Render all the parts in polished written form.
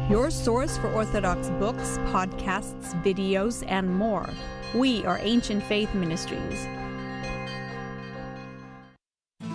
your source for Orthodox books, podcasts, videos, and more. We are Ancient Faith Ministries.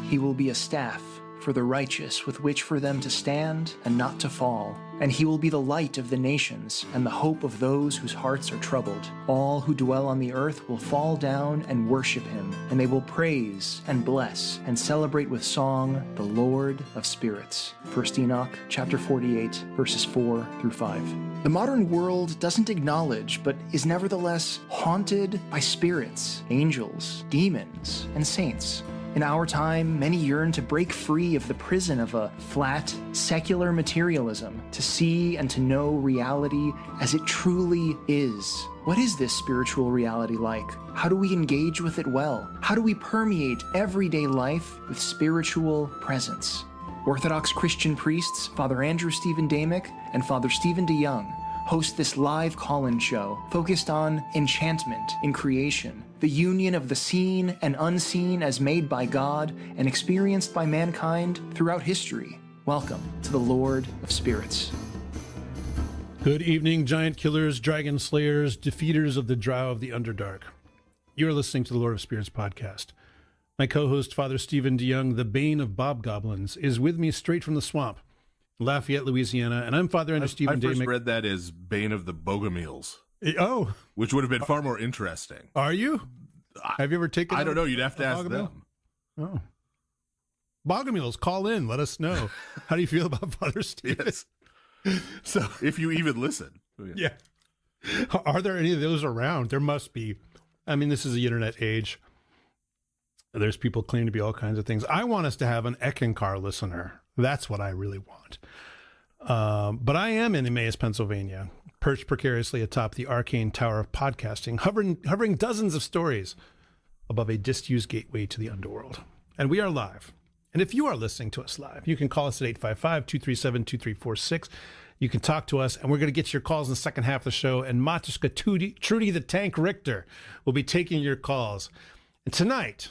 He will be a staff for the righteous with which for them to stand and not to fall. And he will be the light of the nations and the hope of those whose hearts are troubled. All who dwell on the earth will fall down and worship him, and they will praise and bless and celebrate with song the Lord of spirits. 1 Enoch chapter 48, verses 4 through 5. The modern world doesn't acknowledge, but is nevertheless haunted by spirits, angels, demons, and saints. In our time, many yearn to break free of the prison of a flat, secular materialism, to see and to know reality as it truly is. What is this spiritual reality like? How do we engage with it well? How do we permeate everyday life with spiritual presence? Orthodox Christian priests, Father Andrew Stephen Damick and Father Stephen DeYoung, host this live call-in show focused on enchantment in creation, the union of the seen and unseen as made by God and experienced by mankind throughout history. Welcome to the Lord of Spirits. Good evening, giant killers, dragon slayers, defeaters of the drow of the Underdark. You are listening to the Lord of Spirits podcast. My co-host, Father Stephen DeYoung, the bane of bobgoblins, is with me straight from the swamp, Lafayette, Louisiana, and I'm Father Andrew Stephen Damick. I first read that as Bane of the Bogomiles. Oh. Which would have been far more interesting. Are you? Have you ever taken I don't know. You'd have to ask Bogomil? them. Oh. Bogomiles, call in. Let us know. How do you feel about Father Stephen? Yes. So, if you even listen. Yeah. Are there any of those around? There must be. I mean, this is the internet age. There's people claiming to be all kinds of things. I want us to have an Eckankar listener. That's what I really want. But I am in Emmaus, Pennsylvania, perched precariously atop the arcane tower of podcasting, hovering dozens of stories above a disused gateway to the underworld. And we are live. And if you are listening to us live, you can call us at 855-237-2346. You can talk to us, and we're going to get your calls in the second half of the show. And Matushka Trudy the Tank Richter will be taking your calls. And tonight,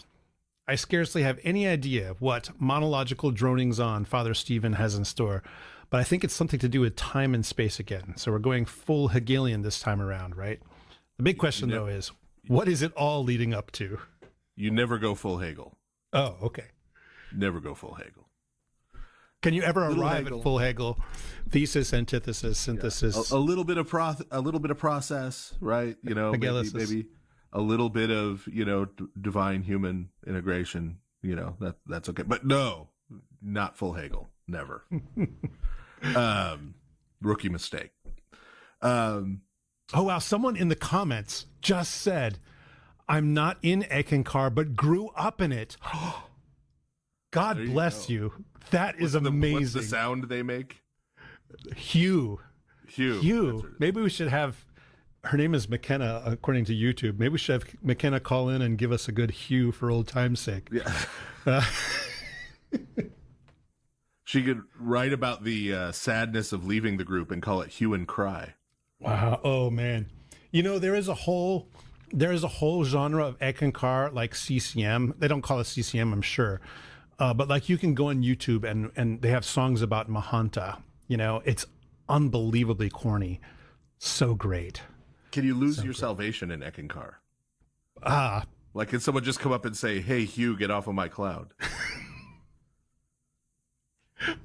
I scarcely have any idea what monological dronings on Father Stephen has in store, but I think it's something to do with time and space again. So we're going full Hegelian this time around, right? The big question, though, is what is it all leading up to? You never go full Hegel. Oh, okay. Never go full Hegel. Can you ever arrive Hegel. at full Hegel? Thesis, antithesis, synthesis. Yeah. A little bit of process, right? You know, maybe a little bit of, divine human integration, that's okay. But no, not full Hegel. Never. Rookie mistake. Oh, wow. Someone in the comments just said, I'm not in Eckankar, but grew up in it. God bless you. That is amazing. What's the sound they make? Hugh. Hugh. Maybe we should have... Her name is McKenna, according to YouTube. Maybe we should have McKenna call in and give us a good Hugh for old time's sake. Yeah. She could write about the sadness of leaving the group and call it Hue and Cry. Wow. Oh, man. There is a whole genre of Eckankar, like CCM. They don't call it CCM, I'm sure. But like you can go on YouTube and they have songs about Mahanta. It's unbelievably corny. So great. Can you lose your salvation in Eckankar? Like, can someone just come up and say, "Hey, Hugh, get off of my cloud"?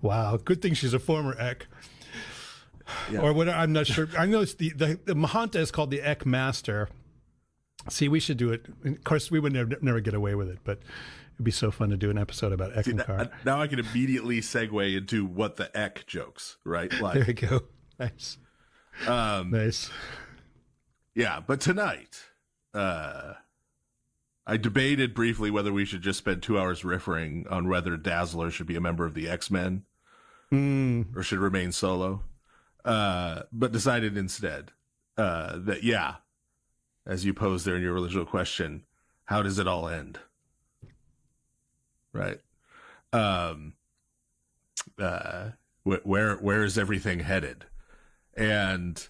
Wow, good thing she's a former Eck. Yeah. Or what? I'm not sure. I know it's the Mahanta is called the Eck Master. See, we should do it. Of course, we would never get away with it, but it'd be so fun to do an episode about Eckankar. Now I can immediately segue into what the Eck jokes, right? Like, there you go. Nice. Nice. Yeah, but tonight, I debated briefly whether we should just spend 2 hours riffing on whether Dazzler should be a member of the X-Men or should remain solo, but decided instead that, yeah, as you posed there in your original question, how does it all end? Right? Where is everything headed? And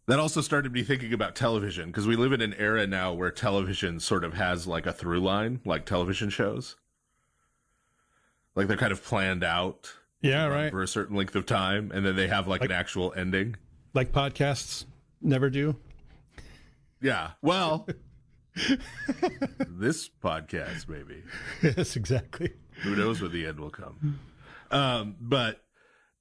that also started me thinking about television, because we live in an era now where television sort of has like a through line, like television shows. Like they're kind of planned out. Yeah, right. For a certain length of time, and then they have like an actual ending. Like podcasts never do. Yeah. Well, this podcast, maybe. Yes, exactly. Who knows when the end will come. But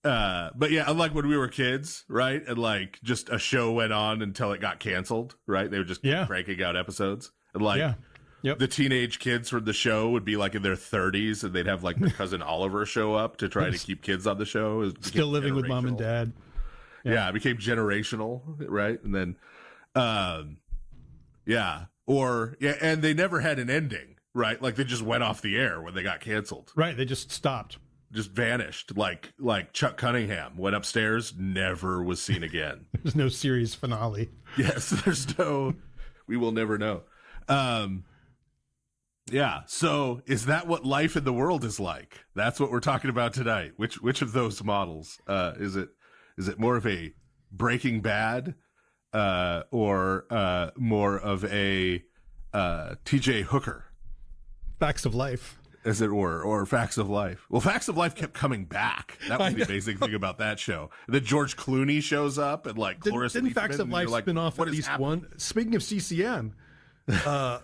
yeah, unlike when we were kids, right? And like just a show went on until it got canceled, right? They were just cranking out episodes. And like the teenage kids from the show would be like in their 30s, and they'd have like their cousin Oliver show up to try to keep kids on the show. It Still living with mom and dad. Yeah, it became generational, right? And then and they never had an ending, right? Like they just went off the air when they got canceled. Right, they just stopped. Just vanished, like Chuck Cunningham went upstairs, never was seen again. There's no series finale. Yes, we will never know. So is that what life in the world is like? That's what we're talking about tonight. Which of those models is it more of a Breaking Bad or more of a TJ Hooker? Facts of Life. As it were, or Facts of Life. Well, Facts of Life kept coming back. That was the amazing thing about that show. Then George Clooney shows up and like Cloris. Didn't Facts of Life spin off at least one? Speaking of CCM, Lisa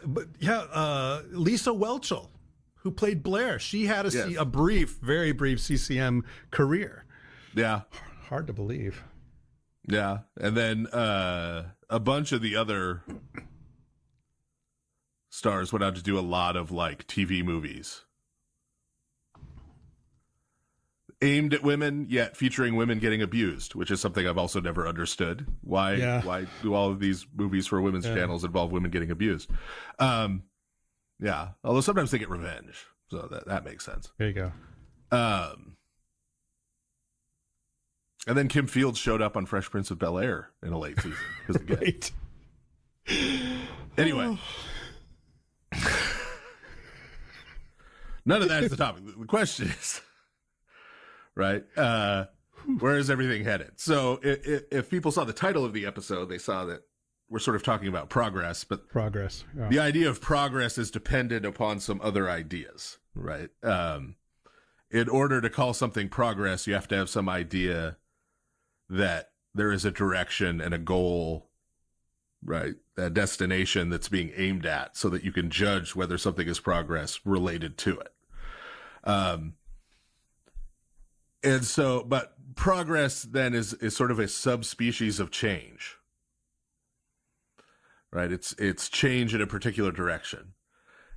Welchel, who played Blair, she had a very brief CCM career. Yeah, hard to believe. Yeah, and then a bunch of the other stars went out to do a lot of like TV movies aimed at women, yet featuring women getting abused, which is something I've also never understood. Why do all of these movies for women's channels involve women getting abused? Although sometimes they get revenge, so that makes sense. There you go. And then Kim Fields showed up on Fresh Prince of Bel-Air in a late season. Right. Anyway. None of that is the topic. The question is, right, where is everything headed? So if people saw the title of the episode, they saw that we're sort of talking about progress, but the idea of progress is dependent upon some other ideas, right? In order to call something progress, you have to have some idea that there is a direction and a goal, right? A destination that's being aimed at, so that you can judge whether something is progress related to it. But progress then is sort of a subspecies of change, right? It's change in a particular direction.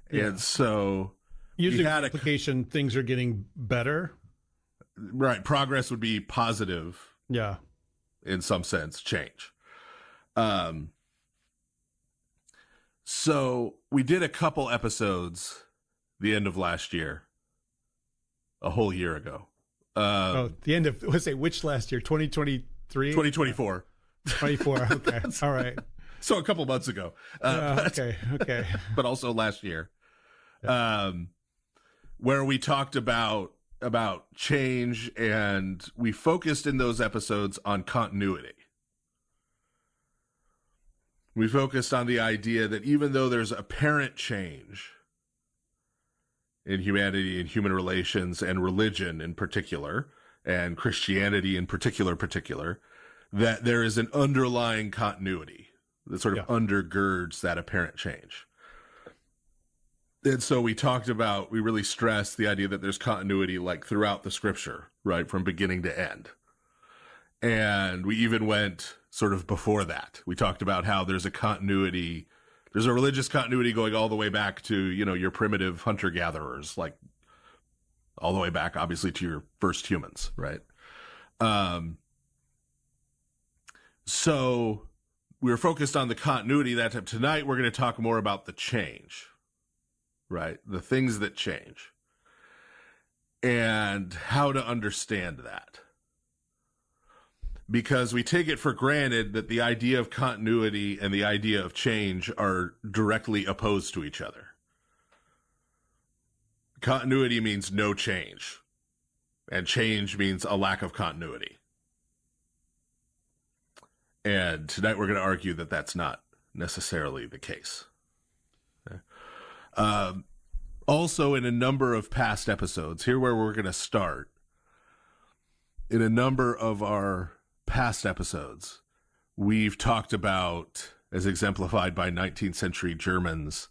Yeah. And so usually application, things are getting better. Right. Progress would be positive. Yeah. In some sense, change. So we did a couple episodes the end of last year, a whole year ago. The end of, which last year? 2023? 2024. 24. Okay. All right. So a couple months ago. Okay. But also last year, where we talked about change, and we focused in those episodes on continuity. We focused on the idea that even though there's apparent change in humanity and human relations and religion in particular, and Christianity in particular, that there is an underlying continuity that sort of undergirds that apparent change. And so we really stressed the idea that there's continuity like throughout the scripture, right? From beginning to end. And we even went sort of before that. We talked about how there's a religious continuity going all the way back to, your primitive hunter-gatherers, like all the way back, obviously, to your first humans, right? So we were focused on the continuity that time. Tonight, we're going to talk more about the change, right? The things that change and how to understand that. Because we take it for granted that the idea of continuity and the idea of change are directly opposed to each other. Continuity means no change, and change means a lack of continuity. And tonight we're going to argue that that's not necessarily the case. Okay. Also, in a number of past episodes, here where we're going to start, in a number of our past episodes, we've talked about, as exemplified by 19th century Germans,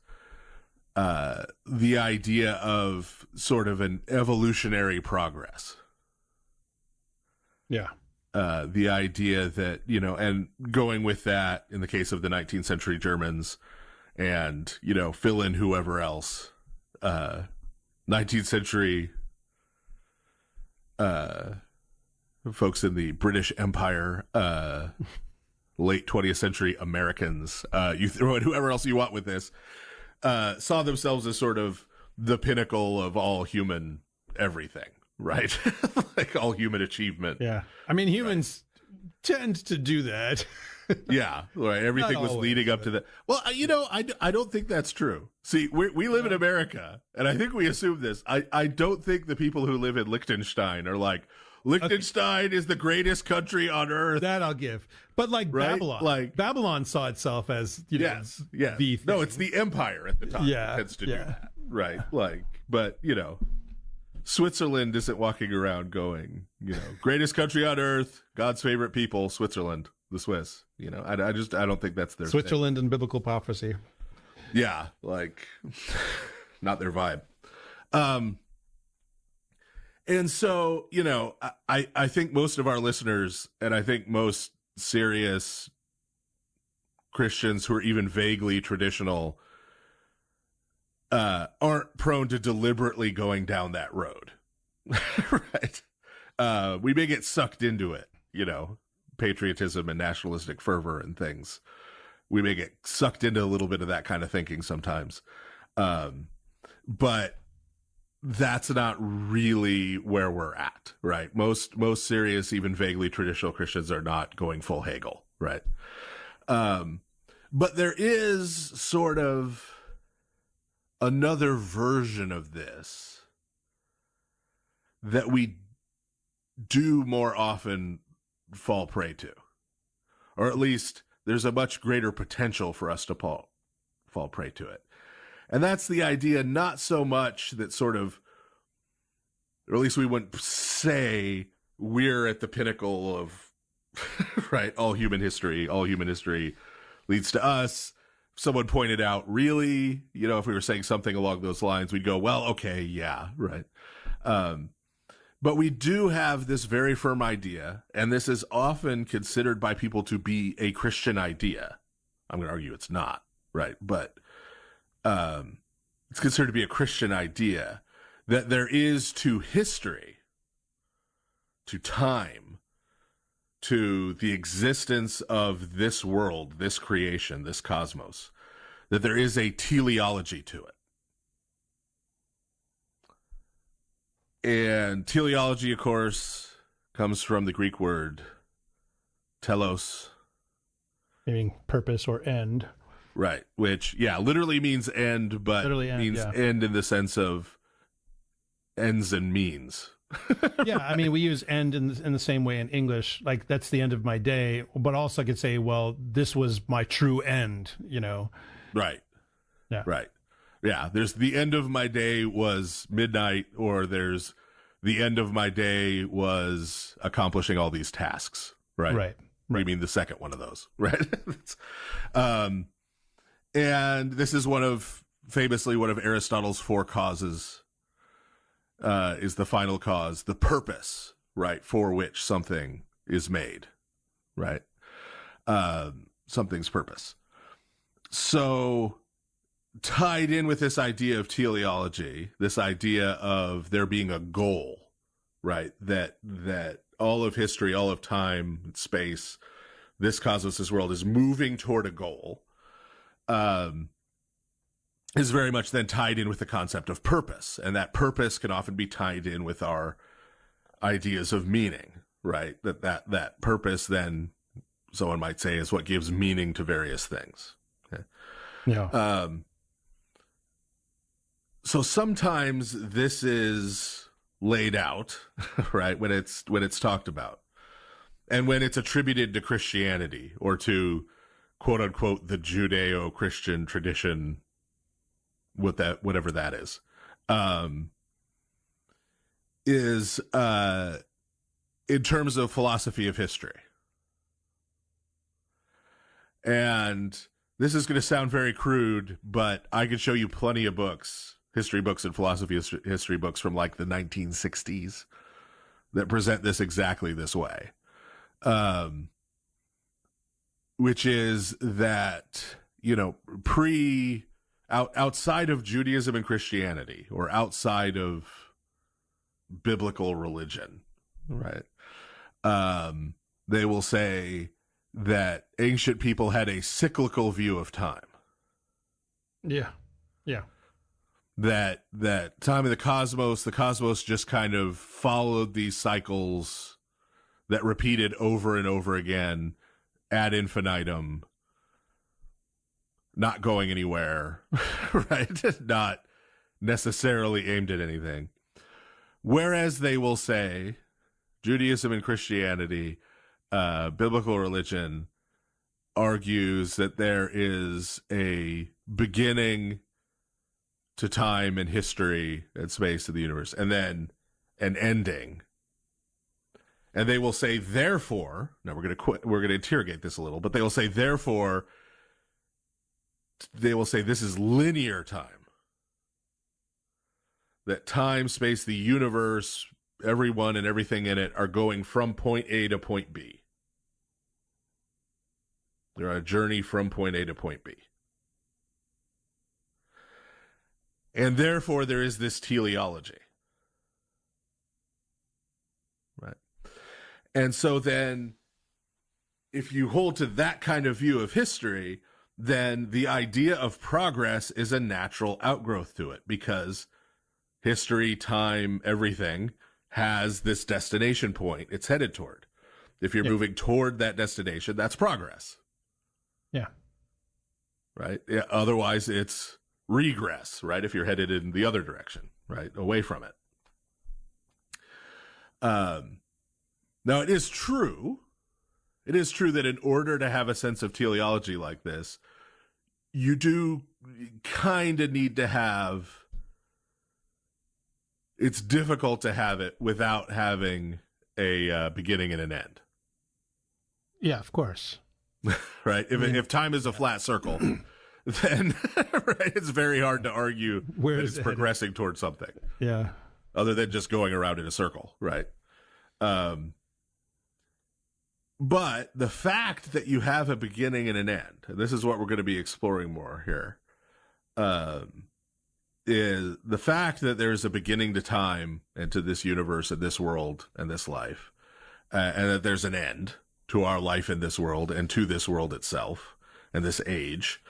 the idea of sort of an evolutionary progress. Yeah. The idea that, and going with that in the case of the 19th century Germans and, fill in whoever else, 19th century folks in the British Empire, late 20th century Americans, you throw in whoever else you want with this, saw themselves as sort of the pinnacle of all human everything, right? Like all human achievement. Yeah. I mean, humans tend to do that. Yeah, right. Everything was leading up to that. Well, I don't think that's true. See, we live in America, and I think we assume this. I don't think the people who live in Liechtenstein are like, Liechtenstein is the greatest country on earth. That I'll give. But like Babylon, Babylon saw itself as, yes. The thing. No, it's the empire at the time that tends to do that. Right. But Switzerland isn't walking around going, greatest country on earth, God's favorite people, Switzerland, the Swiss. I don't think that's their Switzerland thing. And biblical prophecy. Yeah, not their vibe. And so, I think most of our listeners, and I think most serious Christians who are even vaguely traditional, aren't prone to deliberately going down that road. Right. We may get sucked into it, patriotism and nationalistic fervor and things. We may get sucked into a little bit of that kind of thinking sometimes. But that's not really where we're at, right? Most serious, even vaguely traditional Christians are not going full Hegel, right? But there is sort of another version of this that we do more often fall prey to, or at least there's a much greater potential for us to fall prey to it. And that's the idea, not so much that sort of, or at least we wouldn't say we're at the pinnacle of, right, all human history leads to us. Someone pointed out, really, if we were saying something along those lines, we'd go, well, okay, yeah, right. But we do have this very firm idea, and this is often considered by people to be a Christian idea. I'm going to argue it's not, right? But it's considered to be a Christian idea that there is to history, to time, to the existence of this world, this creation, this cosmos, that there is a teleology to it. And teleology, of course, comes from the Greek word telos, meaning purpose or end. Right, which, literally means end, but means end in the sense of ends and means. Yeah, I mean, we use end in the same way in English, like that's the end of my day, but also I could say, well, this was my true end, Right. Yeah. Right. Yeah, there's the end of my day was midnight, or there's the end of my day was accomplishing all these tasks, right? Right. You mean the second one of those, right? And this is famously one of Aristotle's four causes, is the final cause, the purpose, right, for which something is made, right? Something's purpose. So tied in with this idea of teleology, this idea of there being a goal, right? That all of history, all of time, space, this cosmos, this world is moving toward a goal, is very much then tied in with the concept of purpose. And that purpose can often be tied in with our ideas of meaning, right? That purpose then, someone might say, is what gives meaning to various things. Okay? Yeah. So sometimes this is laid out, right, when it's talked about, and when it's attributed to Christianity or to quote unquote the Judeo-Christian tradition, whatever that is in terms of philosophy of history. And this is going to sound very crude, but I could show you plenty of books, history books and philosophy history books from like the 1960s that present this exactly this way. Which is that, you know, outside of Judaism and Christianity, or outside of biblical religion, right? They will say that ancient people had a cyclical view of time. Yeah. Yeah. That time of the cosmos just kind of followed these cycles that repeated over and over again ad infinitum, not going anywhere, right? Not necessarily aimed at anything. Whereas they will say Judaism and Christianity, biblical religion, argues that there is a beginning to time and history and space of the universe, and then an ending. And they will say, therefore, now we're going to interrogate this a little, but they will say, therefore, they will say this is linear time. That time, space, the universe, everyone and everything in it are going from point A to point B. They're on a journey from point A to point B. And therefore, there is this teleology. Right? And so then, if you hold to that kind of view of history, then the idea of progress is a natural outgrowth to it, because history, time, everything has this destination point it's headed toward. If you're moving toward that destination, that's progress. Yeah. Right? Yeah, otherwise, it's regress, right? If you're headed in the other direction, right? Away from it. Now, it is true that in order to have a sense of teleology like this, you do kind of need to have, it's difficult to have it without having a beginning and an end. Yeah, of course. Right? If time is a flat circle, then right, it's very hard to argue that it's progressing towards something. Yeah. Other than just going around in a circle, right? But the fact that you have a beginning and an end, and this is what we're going to be exploring more here, is the fact that there's a beginning to time and to this universe and this world and this life, and that there's an end to our life in this world and to this world itself and this age,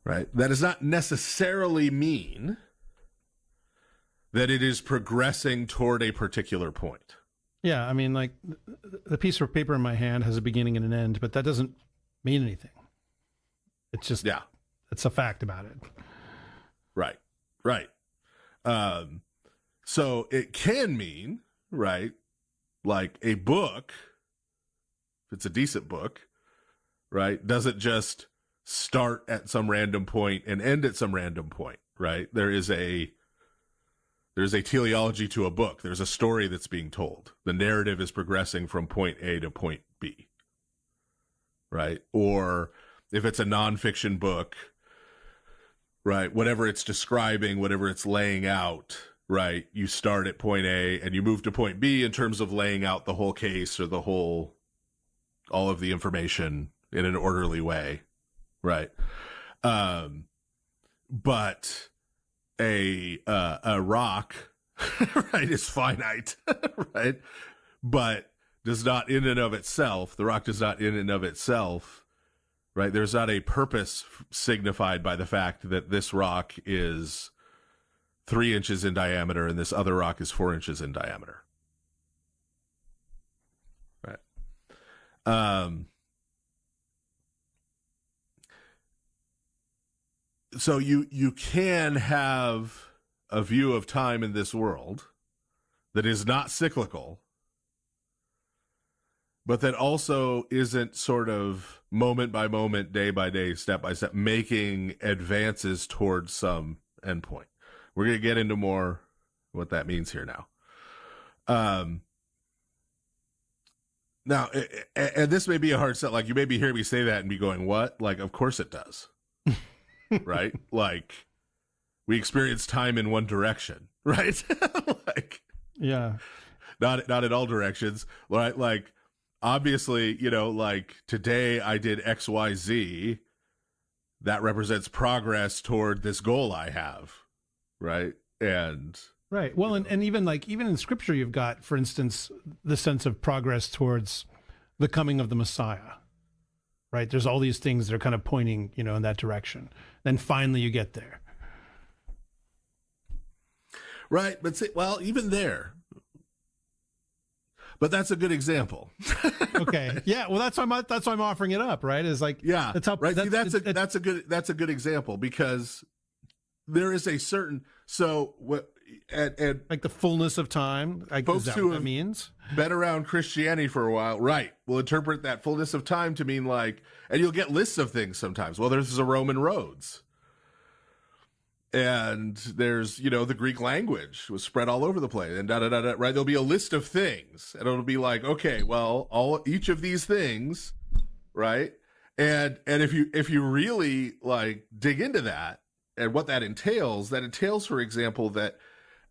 right? That does not necessarily mean that it is progressing toward a particular point. Yeah, I mean, like, the piece of paper in my hand has a beginning and an end, but that doesn't mean anything. It's just, it's a fact about it. Right. So it can mean, right, like a book, if it's a decent book, right, doesn't just start at some random point and end at some random point, right? There's a teleology to a book. There's a story that's being told. The narrative is progressing from point A to point B, right? Or if it's a nonfiction book, right, whatever it's describing, whatever it's laying out, right, you start at point A and you move to point B in terms of laying out the whole case or all of the information in an orderly way, right? But a rock, right, is finite, right? But does not in and of itself, the rock does not in and of itself, right? There's not a purpose signified by the fact that this rock is 3 inches in diameter and this other rock is 4 inches in diameter. Right. So you can have a view of time in this world that is not cyclical, but that also isn't sort of moment by moment, day by day, step by step, making advances towards some endpoint. We're going to get into more what that means here now. Now, and this may be a hard sell. Like, you may be hearing me say that and be going, what? Like, of course it does. Right? Like, we experience time in one direction, right? Like, yeah. Not in all directions, right? Like, obviously, you know, like, today I did X, Y, Z. That represents progress toward this goal I have, right? And right. Well, and even in Scripture, you've got, for instance, the sense of progress towards the coming of the Messiah, right? There's all these things that are kind of pointing, you know, in that direction. Then finally you get there. Right. But see, well, even there. But that's a good example. Okay. Yeah. Well, that's why I'm offering it up. Right. Is like, yeah. That's how. Right. That's a good example, because there is a certain and like the fullness of time. Folks who that means been around Christianity for a while, right, will interpret that fullness of time to mean like, and you'll get lists of things sometimes. Well, there's the Roman roads. And there's, you know, the Greek language was spread all over the place, and right? There'll be a list of things, and it'll be like, okay, well, each of these things, right? And if you really like dig into that and what that entails, for example, that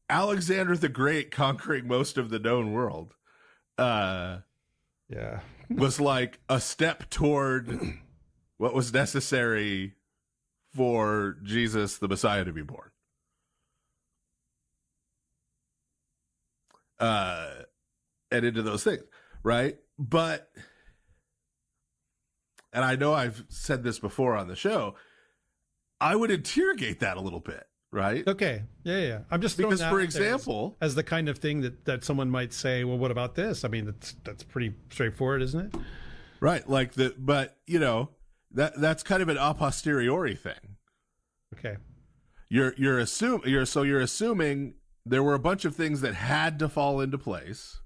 Alexander the Great conquering most of the known world, was like a step toward what was necessary for Jesus, the Messiah, to be born. And into those things, right? But, and I know I've said this before on the show, I would interrogate that a little bit, right? Okay. Yeah. I'm just throwing because, that for out example, as the kind of thing that someone might say, well, what about this? I mean, that's pretty straightforward, isn't it? Right. Like but you know, that's kind of an a posteriori thing. Okay. You're assuming there were a bunch of things that had to fall into place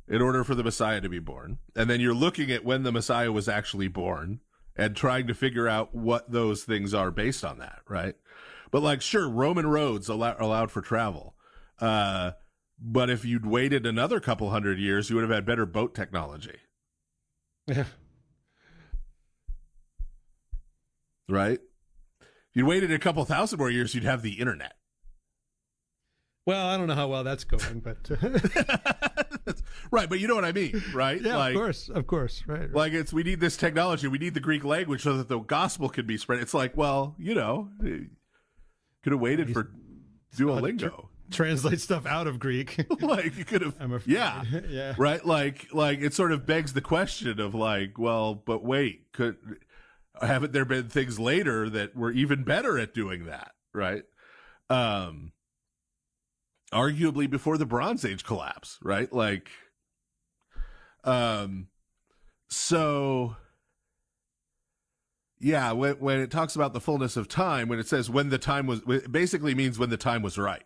in order for the Messiah to be born. And then you're looking at when the Messiah was actually born and trying to figure out what those things are based on that, right? But like, sure, Roman roads allowed for travel. But if you'd waited another couple hundred years, you would have had better boat technology. Yeah. Right? If you'd waited a couple thousand more years, you'd have the internet. Well, I don't know how well that's going, but right, but you know what I mean, right? Yeah, like, of course, right. Like, we need this technology, we need the Greek language so that the gospel can be spread. It's like, well, you know, could have waited for Duolingo. Translate stuff out of Greek. Like, you could have, yeah, right. Like it sort of begs the question of like, well, but wait, haven't there been things later that were even better at doing that, right? Arguably before the Bronze Age collapse, right? Like, so yeah, when it talks about the fullness of time, when it says when the time was, it basically means when the time was right.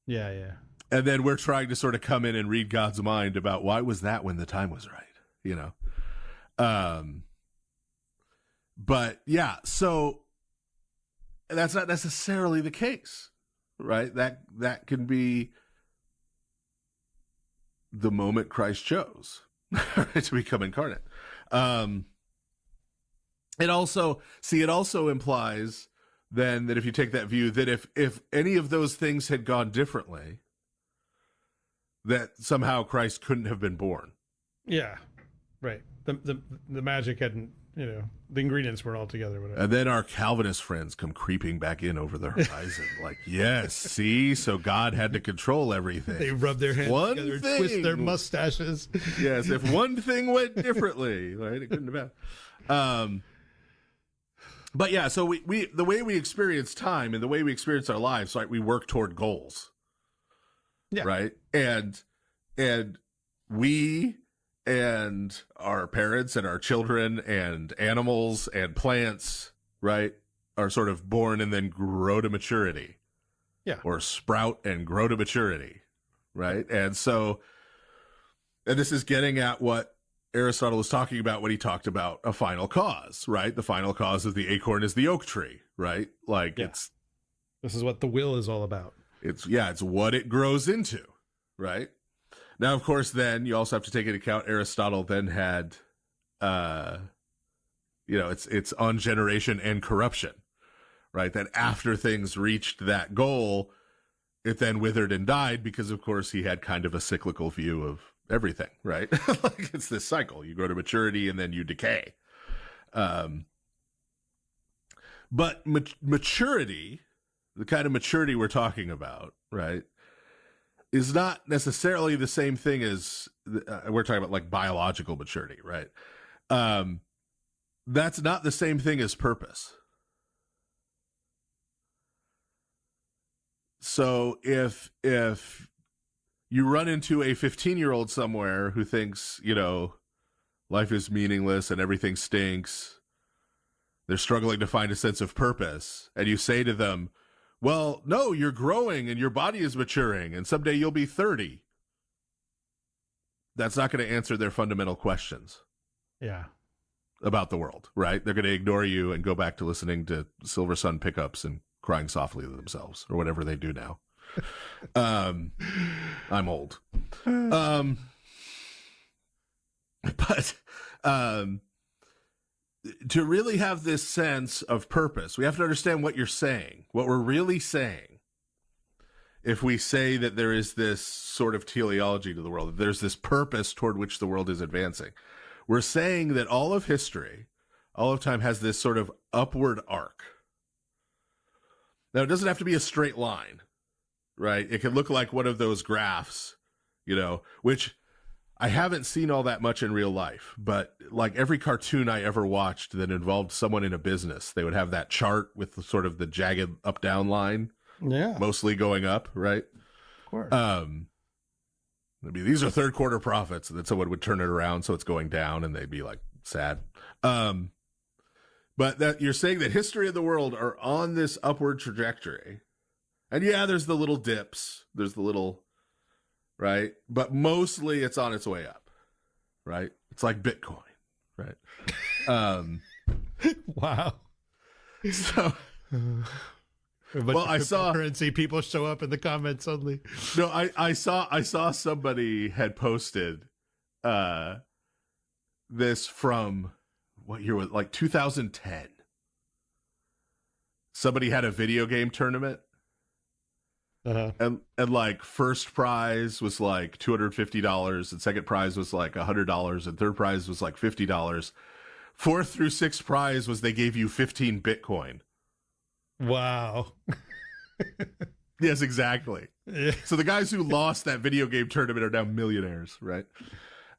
Yeah. And then we're trying to sort of come in and read God's mind about why was that when the time was right, you know? But yeah, so that's not necessarily the case, right? That can be the moment Christ chose to become incarnate. It also implies then that if you take that view, that if any of those things had gone differently, that somehow Christ couldn't have been born. Yeah, right. The magic hadn't, you know, the ingredients weren't all together. Whatever. And then our Calvinist friends come creeping back in over the horizon, like, yes, see, so God had to control everything. They rub their hands together, twist their mustaches. Yes, if one thing went differently, right, it couldn't have happened. But yeah, so we the way we experience time and the way we experience our lives, right, we work toward goals. Yeah. Right? And we and our parents and our children and animals and plants, right, are sort of born and then grow to maturity. Yeah. Or sprout and grow to maturity, right? And so, and this is getting at what Aristotle was talking about when he talked about a final cause, right? The final cause of the acorn is the oak tree, right? Like, this is what the will is all about. It's what it grows into, right? Now, of course, then you also have to take into account Aristotle then had, it's on generation and corruption, right? That after things reached that goal, it then withered and died because, of course, he had kind of a cyclical view of everything, right? Like it's this cycle. You grow to maturity and then you decay. But maturity, the kind of maturity we're talking about, right, is not necessarily the same thing as we're talking about, like biological maturity, right? That's not the same thing as purpose. So if you run into a 15-year-old somewhere who thinks, life is meaningless and everything stinks, they're struggling to find a sense of purpose, and you say to them, well, no, you're growing and your body is maturing and someday you'll be 30. That's not going to answer their fundamental questions. Yeah. About the world, right? They're going to ignore you and go back to listening to Silver Sun pickups and crying softly to themselves or whatever they do now. I'm old. But to really have this sense of purpose, we have to understand what you're saying, what we're really saying. If we say that there is this sort of teleology to the world, that there's this purpose toward which the world is advancing, we're saying that all of history, all of time has this sort of upward arc. Now, it doesn't have to be a straight line, right? It can look like one of those graphs, which I haven't seen all that much in real life, but like every cartoon I ever watched that involved someone in a business, they would have that chart with sort of the jagged up-down line, mostly going up, right? Of course. These are third quarter profits, and then someone would turn it around so it's going down, and they'd be like sad. But that you're saying that history of the world are on this upward trajectory, and there's the little dips, there's the little, right? But mostly it's on its way up, right? It's like Bitcoin, right? Wow. So. Well, I saw currency people show up in the comments suddenly. No, I saw somebody had posted this from what year was, like 2010. Somebody had a video game tournament. And like first prize was like $250 and second prize was like $100 and third prize was like $50. Fourth through sixth prize was they gave you 15 Bitcoin. Wow. Yes, exactly. Yeah. So the guys who lost that video game tournament are now millionaires, right?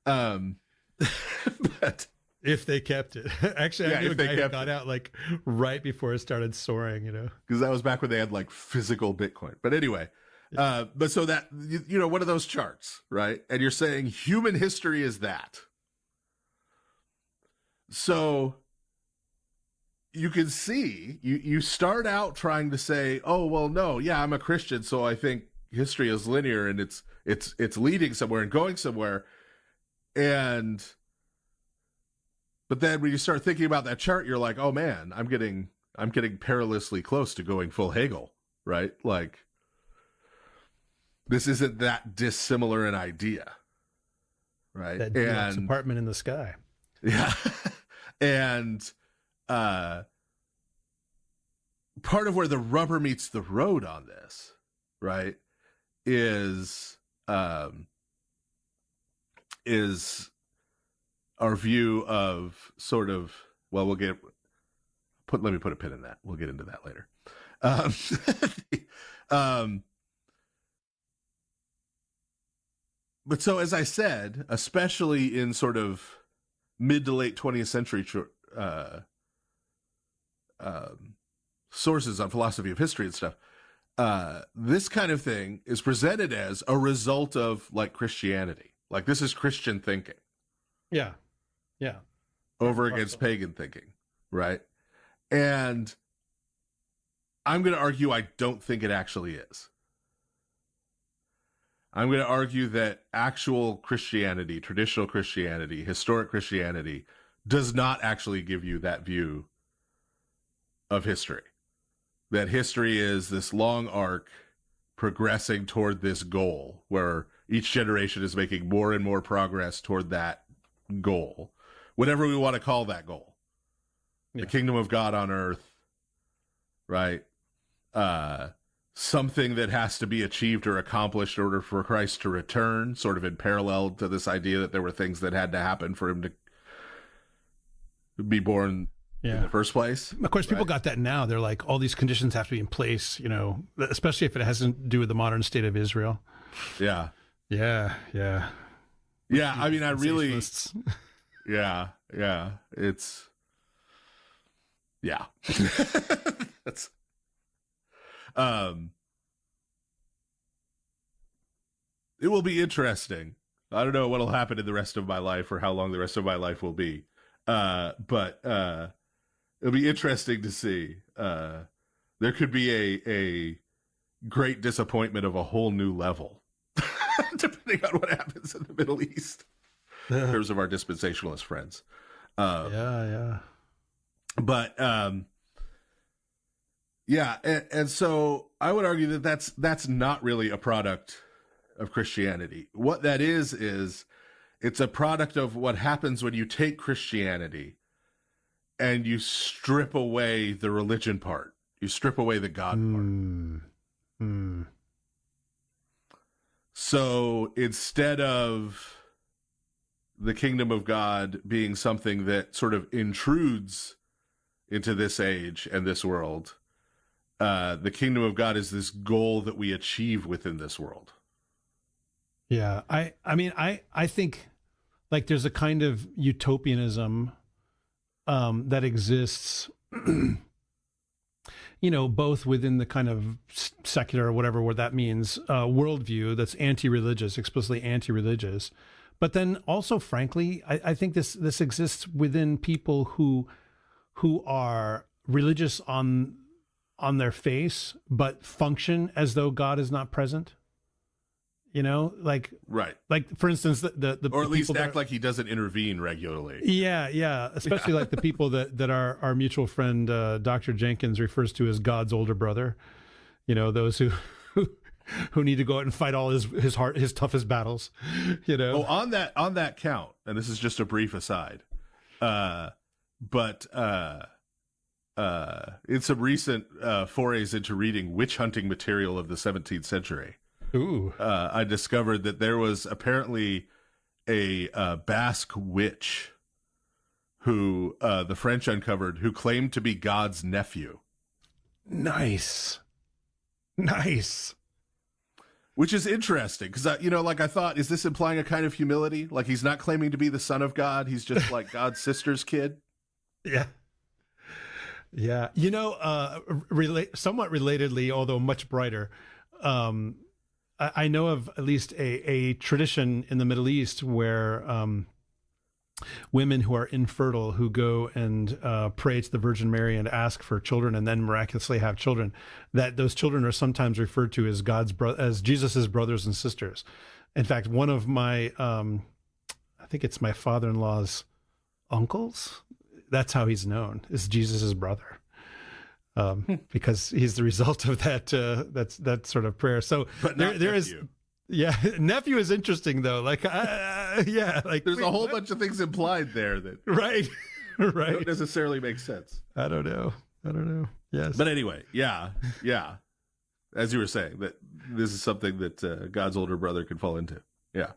But if they kept it. Actually, I knew a guy who got out like right before it started soaring, because that was back when they had like physical Bitcoin. But anyway, but so that, one of those charts, right? And you're saying human history is that. So you can see, you start out trying to say, oh, well, no, I'm a Christian, so I think history is linear and it's leading somewhere and going somewhere. But then when you start thinking about that chart, you're like, oh man, I'm getting perilously close to going full Hegel, right? Like, this isn't that dissimilar an idea, right? That deluxe apartment in the sky. Yeah. And part of where the rubber meets the road on this, right, is our view of sort of, well, let me put a pin in that. We'll get into that later. But so, as I said, especially in sort of mid to late 20th century sources on philosophy of history and stuff, this kind of thing is presented as a result of like Christianity. Like, this is Christian thinking. Yeah. Yeah. Over against pagan thinking, right? And I'm going to argue I don't think it actually is. I'm going to argue that actual Christianity, traditional Christianity, historic Christianity, does not actually give you that view of history. That history is this long arc progressing toward this goal where each generation is making more and more progress toward that goal, whatever we want to call that goal. Yeah. The kingdom of God on earth, right? Something that has to be achieved or accomplished in order for Christ to return, sort of in parallel to this idea that there were things that had to happen for him to be born in the first place. Of course, people got that now. They're like, all these conditions have to be in place, you know, especially if it hasn't to do with the modern state of Israel. Yeah. Yeah. Yeah. I mean, I really, yeah. It's, yeah. That's, it will be interesting. I don't know what'll happen in the rest of my life or how long the rest of my life will be. But it'll be interesting to see. There could be a great disappointment of a whole new level, depending on what happens in the Middle East, in terms of our dispensationalist friends. Yeah. But yeah, and so I would argue that that's not really a product of Christianity. What that is it's a product of what happens when you take Christianity and you strip away the religion part. You strip away the God part. So instead of the kingdom of God being something that sort of intrudes into this age and this world, the kingdom of God is this goal that we achieve within this world. Yeah. I mean, I think like there's a kind of utopianism that exists, you know, both within the kind of secular or whatever what that means, worldview that's anti-religious, explicitly anti-religious. But then also, frankly, I think this exists within people who are religious on their face, but function as though God is not present. You know, like, right. Like, for instance, the or at least people act like he doesn't intervene regularly. Yeah. Especially like the people that our mutual friend, Dr. Jenkins refers to as God's older brother, you know, those who need to go out and fight all his toughest battles, you know? Oh, on that count, and this is just a brief aside, but in some recent forays into reading witch hunting material of the 17th century, I discovered that there was apparently a Basque witch who the French uncovered who claimed to be God's nephew. Nice. Which is interesting because, you know, like I thought, is this implying a kind of humility? Like he's not claiming to be the son of God. He's just like God's sister's kid. Yeah. You know, somewhat relatedly, although much brighter, I know of at least a tradition in the Middle East where women who are infertile who go and pray to the Virgin Mary and ask for children and then miraculously have children, that those children are sometimes referred to as as Jesus's brothers and sisters. In fact, one of my, I think it's my father-in-law's uncles, that's how he's known, is Jesus's brother. Because he's the result of that sort of prayer. So there is, nephew is interesting though. Like, like there's a whole bunch of things implied there that right don't necessarily make sense. I don't know. Yes, but anyway, yeah. As you were saying, that this is something that God's older brother could fall into. Yeah.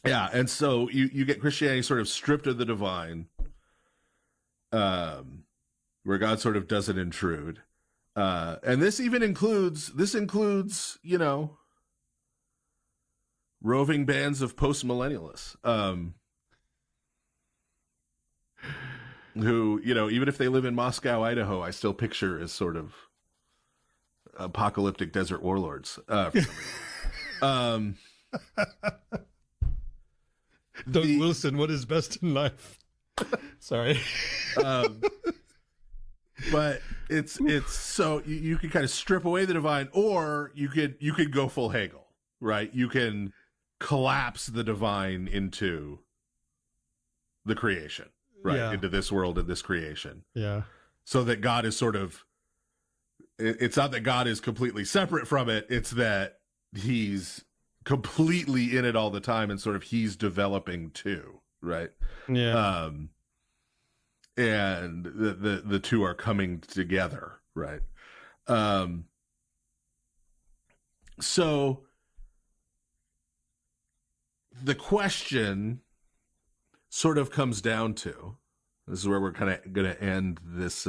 Yeah, and so you get Christianity sort of stripped of the divine. Where God sort of doesn't intrude. And this includes, you know, roving bands of post-millennialists, who, you know, even if they live in Moscow, Idaho, I still picture as sort of apocalyptic desert warlords. Doug Wilson, what is best in life? Sorry. But it's so you can kind of strip away the divine, or you could go full Hegel, right? You can collapse the divine into the creation, right? Yeah. Into this world and this creation. Yeah. So that God is sort of it's not that God is completely separate from it. It's that he's completely in it all the time, and sort of he's developing too, right? Yeah. And the two are coming together, right? So the question sort of comes down to, this is where we're kind of going to end this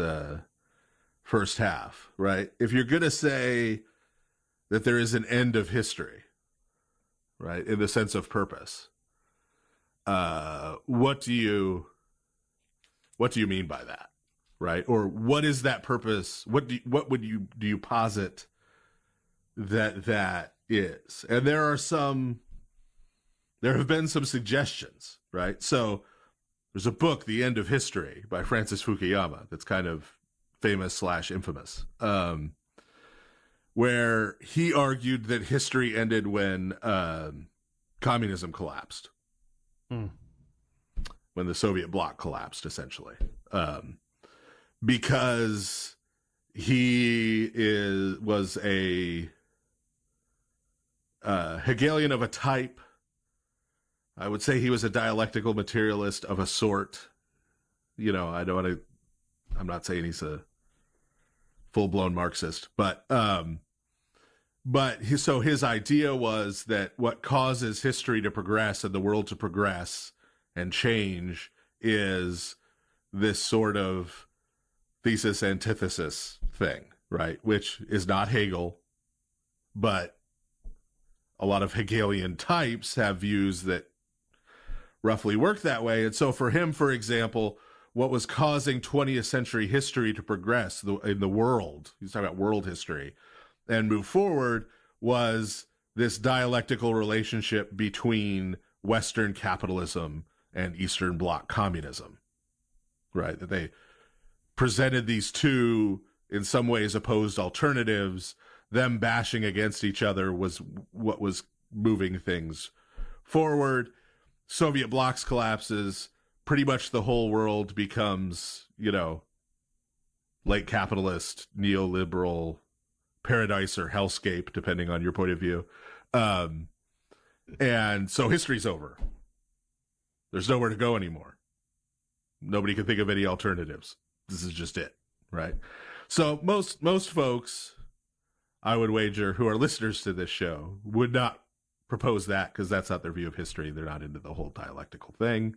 first half, right? If you're going to say that there is an end of history, right, in the sense of purpose, what do you mean by that, right? Or what is that purpose? Do you posit that is? And there have been some suggestions, right? So there's a book, The End of History, by Francis Fukuyama, that's kind of famous / infamous, where he argued that history ended when communism collapsed, when the Soviet bloc collapsed, essentially, because he was a Hegelian of a type. I would say he was a dialectical materialist of a sort. You know, I'm not saying he's a full-blown Marxist, but his idea was that what causes history to progress and the world to progress and change is this sort of thesis antithesis thing, right? Which is not Hegel, but a lot of Hegelian types have views that roughly work that way. And so for him, for example, what was causing 20th century history to progress in the world, he's talking about world history, and move forward, was this dialectical relationship between Western capitalism and Eastern Bloc communism, right? That they presented these two, in some ways, opposed alternatives. Them bashing against each other was what was moving things forward. Soviet blocs collapses, pretty much the whole world becomes, you know, late capitalist, neoliberal, paradise or hellscape, depending on your point of view. And so history's over. There's nowhere to go anymore. Nobody can think of any alternatives. This is just it, right? So most folks, I would wager, who are listeners to this show, would not propose that, because that's not their view of history. They're not into the whole dialectical thing.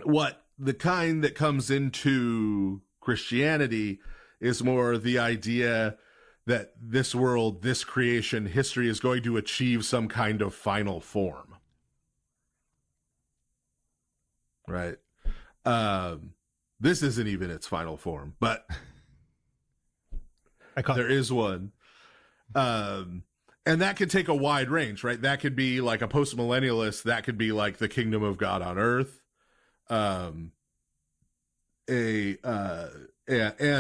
What the kind that comes into Christianity is more the idea that this world, this creation, history is going to achieve some kind of final form. Right? This isn't even its final form, but there is one. And that could take a wide range, right? That could be like a post-millennialist. That could be like the kingdom of God on earth. And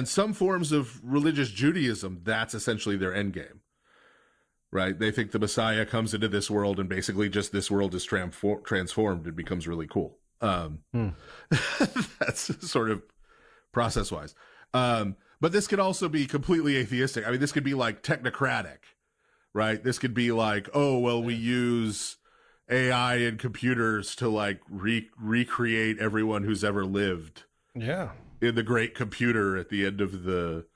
some forms of religious Judaism, that's essentially their end game, right? They think the Messiah comes into this world and basically just this world is transformed and becomes really cool. That's sort of process-wise. But this could also be completely atheistic. I mean, this could be like technocratic, right? This could be like, oh, well, we use AI and computers to like recreate everyone who's ever lived. Yeah. In the great computer at the end of the,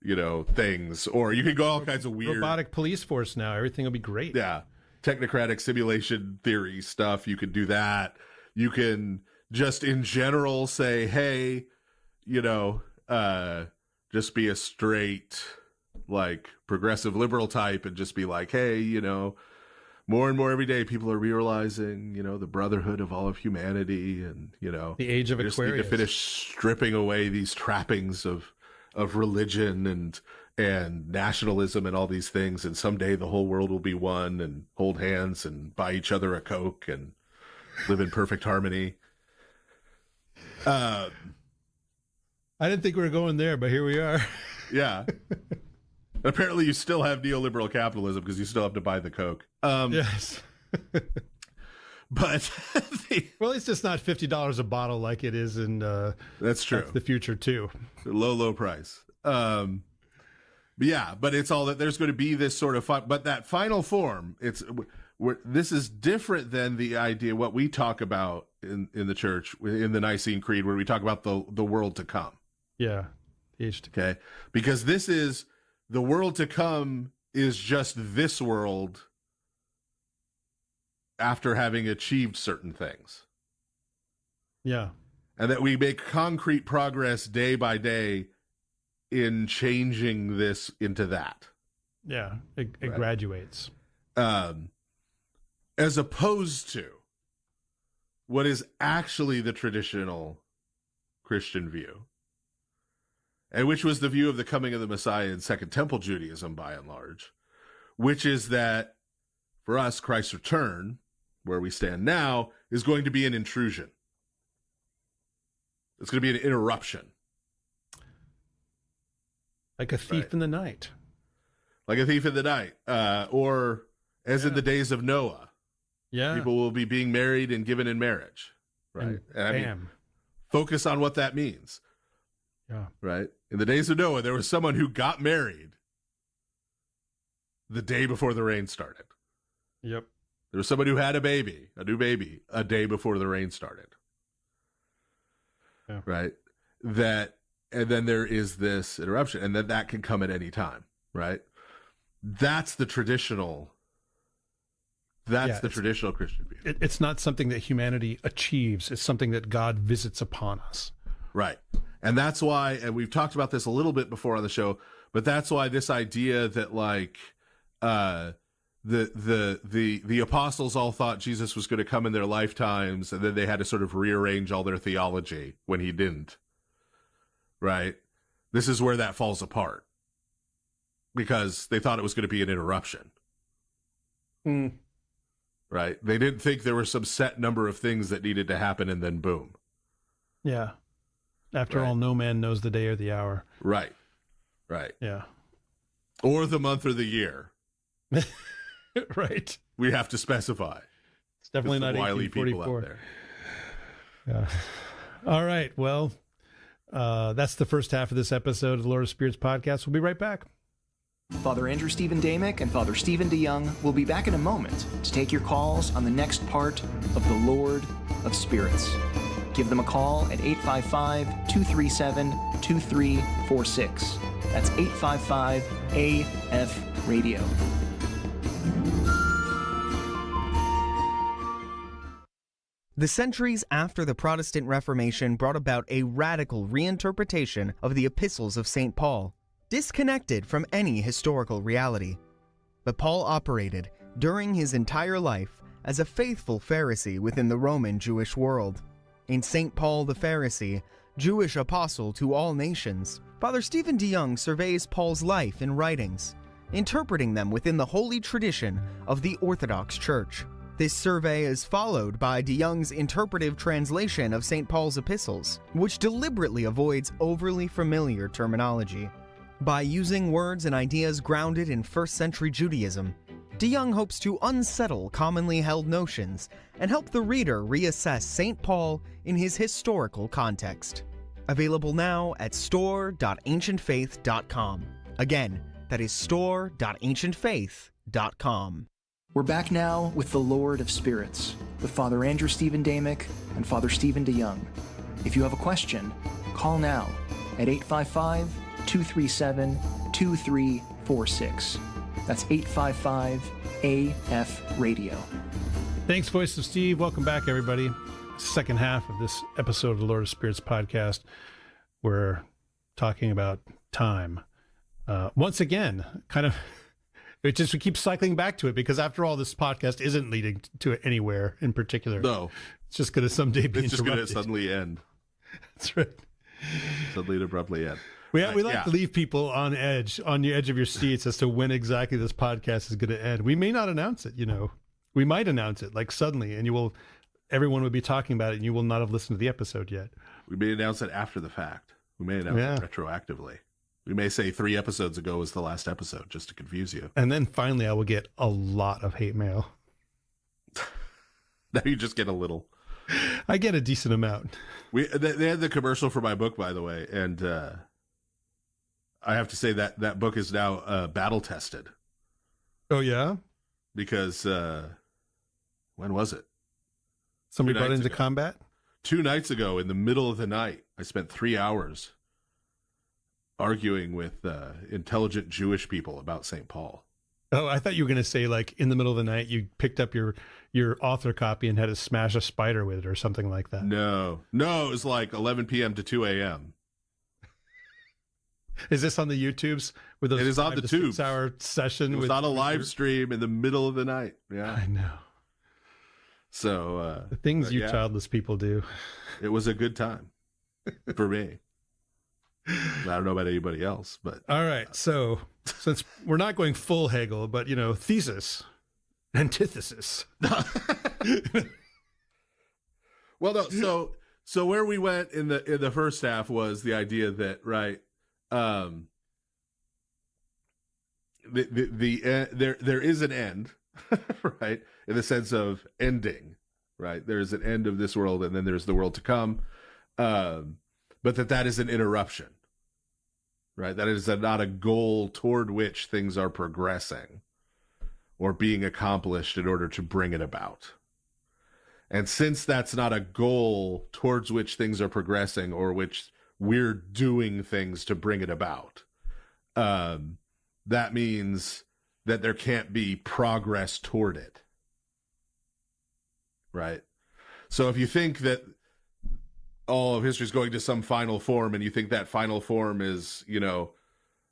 you know, things. Or you could go all kinds of weird robotic police force now. Everything will be great. Yeah. Technocratic simulation theory stuff. You could do that. You can just in general say, hey, you know, just be a straight, like, progressive liberal type and just be like, hey, you know, more and more every day people are realizing, you know, the brotherhood of all of humanity and, you know, the age of Aquarius. Need to finish stripping away these trappings of religion and nationalism and all these things. And someday the whole world will be one and hold hands and buy each other a Coke and live in perfect harmony. I didn't think we were going there, but here we are. Yeah. Apparently you still have neoliberal capitalism because you still have to buy the Coke. Yes. But well, it's just not $50 a bottle like it is in that's true. the future too. Low price. But it's all that there's going to be this sort of but that final form, this is different than the idea, what we talk about in the church, in the Nicene Creed, where we talk about the world to come. Yeah. Okay. Because this is, the world to come is just this world after having achieved certain things. Yeah. And that we make concrete progress day by day in changing this into that. Yeah. It graduates. As opposed to what is actually the traditional Christian view, and which was the view of the coming of the Messiah in Second Temple Judaism, by and large, which is that for us, Christ's return, where we stand now, is going to be an intrusion. It's going to be an interruption. Like a thief in the night. Like a thief in the night. Or as in the days of Noah. Yeah. People will be being married and given in marriage. Right. And I mean, focus on what that means. Yeah. Right. In the days of Noah, there was someone who got married the day before the rain started. Yep. There was somebody who had a new baby, a day before the rain started. Yeah. Right. And then there is this interruption, and then that can come at any time. Right. That's the traditional. That's the traditional Christian view. It's not something that humanity achieves. It's something that God visits upon us. Right. And that's why, and we've talked about this a little bit before on the show, but that's why this idea that like the apostles all thought Jesus was going to come in their lifetimes, and then they had to sort of rearrange all their theology when he didn't. Right. This is where that falls apart, because they thought it was going to be an interruption. Right. They didn't think there were some set number of things that needed to happen, and then boom. Yeah. After all, no man knows the day or the hour. Right. Right. Yeah. Or the month or the year. Right. We have to specify. It's definitely not wily people 1844. out there. Yeah. All right. Well, that's the first half of this episode of the Lord of Spirits podcast. We'll be right back. Father Andrew Stephen Damick and Father Stephen DeYoung will be back in a moment to take your calls on the next part of the Lord of Spirits. Give them a call at 855-237-2346. That's 855-AF-RADIO. The centuries after the Protestant Reformation brought about a radical reinterpretation of the epistles of St. Paul, disconnected from any historical reality. But Paul operated, during his entire life, as a faithful Pharisee within the Roman Jewish world. In St. Paul the Pharisee, Jewish apostle to all nations, Father Stephen DeYoung surveys Paul's life and writings, interpreting them within the holy tradition of the Orthodox Church. This survey is followed by DeYoung's interpretive translation of St. Paul's epistles, which deliberately avoids overly familiar terminology. By using words and ideas grounded in first-century Judaism, DeYoung hopes to unsettle commonly held notions and help the reader reassess St. Paul in his historical context. Available now at store.ancientfaith.com. Again, that is store.ancientfaith.com. We're back now with the Lord of Spirits, with Father Andrew Stephen Damick and Father Stephen DeYoung. If you have a question, call now at 855-237-2346. That's 855-AF-RADIO. Thanks, Voice of Steve. Welcome back, everybody. Second half of this episode of the Lord of Spirits podcast. We're talking about time. Once again, we keep cycling back to it, because after all, this podcast isn't leading to it anywhere in particular. No. It's just going to someday be interrupted. It's just going to suddenly end. That's right. Suddenly and abruptly end. We like to leave people on the edge of your seats as to when exactly this podcast is going to end. We may not announce it, We might announce it like suddenly, and everyone will be talking about it, and you will not have listened to the episode yet. We may announce it after the fact. We may announce it retroactively. We may say 3 episodes ago was the last episode, just to confuse you. And then finally I will get a lot of hate mail. Now you just get a little. I get a decent amount. They had the commercial for my book, by the way, and I have to say that book is now battle tested. Oh yeah, because when was it? Somebody brought into combat? 2 nights ago, in the middle of the night, I spent 3 hours arguing with intelligent Jewish people about St. Paul. Oh, I thought you were going to say, like, in the middle of the night, you picked up your author copy and had to smash a spider with it or something like that. No, it was like 11 p.m. to 2 a.m. Is this on the YouTubes? With those it is on the tubes. 6 hour session. It was on a live stream in the middle of the night. Yeah, I know. So the things you childless people do. It was a good time for me. I don't know about anybody else, but all right. So since we're not going full Hegel, but thesis, antithesis. Well, no. So where we went in the first half was the idea that there is an end, right? In the sense of ending, right? There's an end of this world, and then there's the world to come, but that is an interruption, right? That is not a goal toward which things are progressing or being accomplished in order to bring it about. And since that's not a goal towards which things are progressing or which we're doing things to bring it about, that means that there can't be progress toward it. Right? So if you think that all of history is going to some final form and you think that final form is,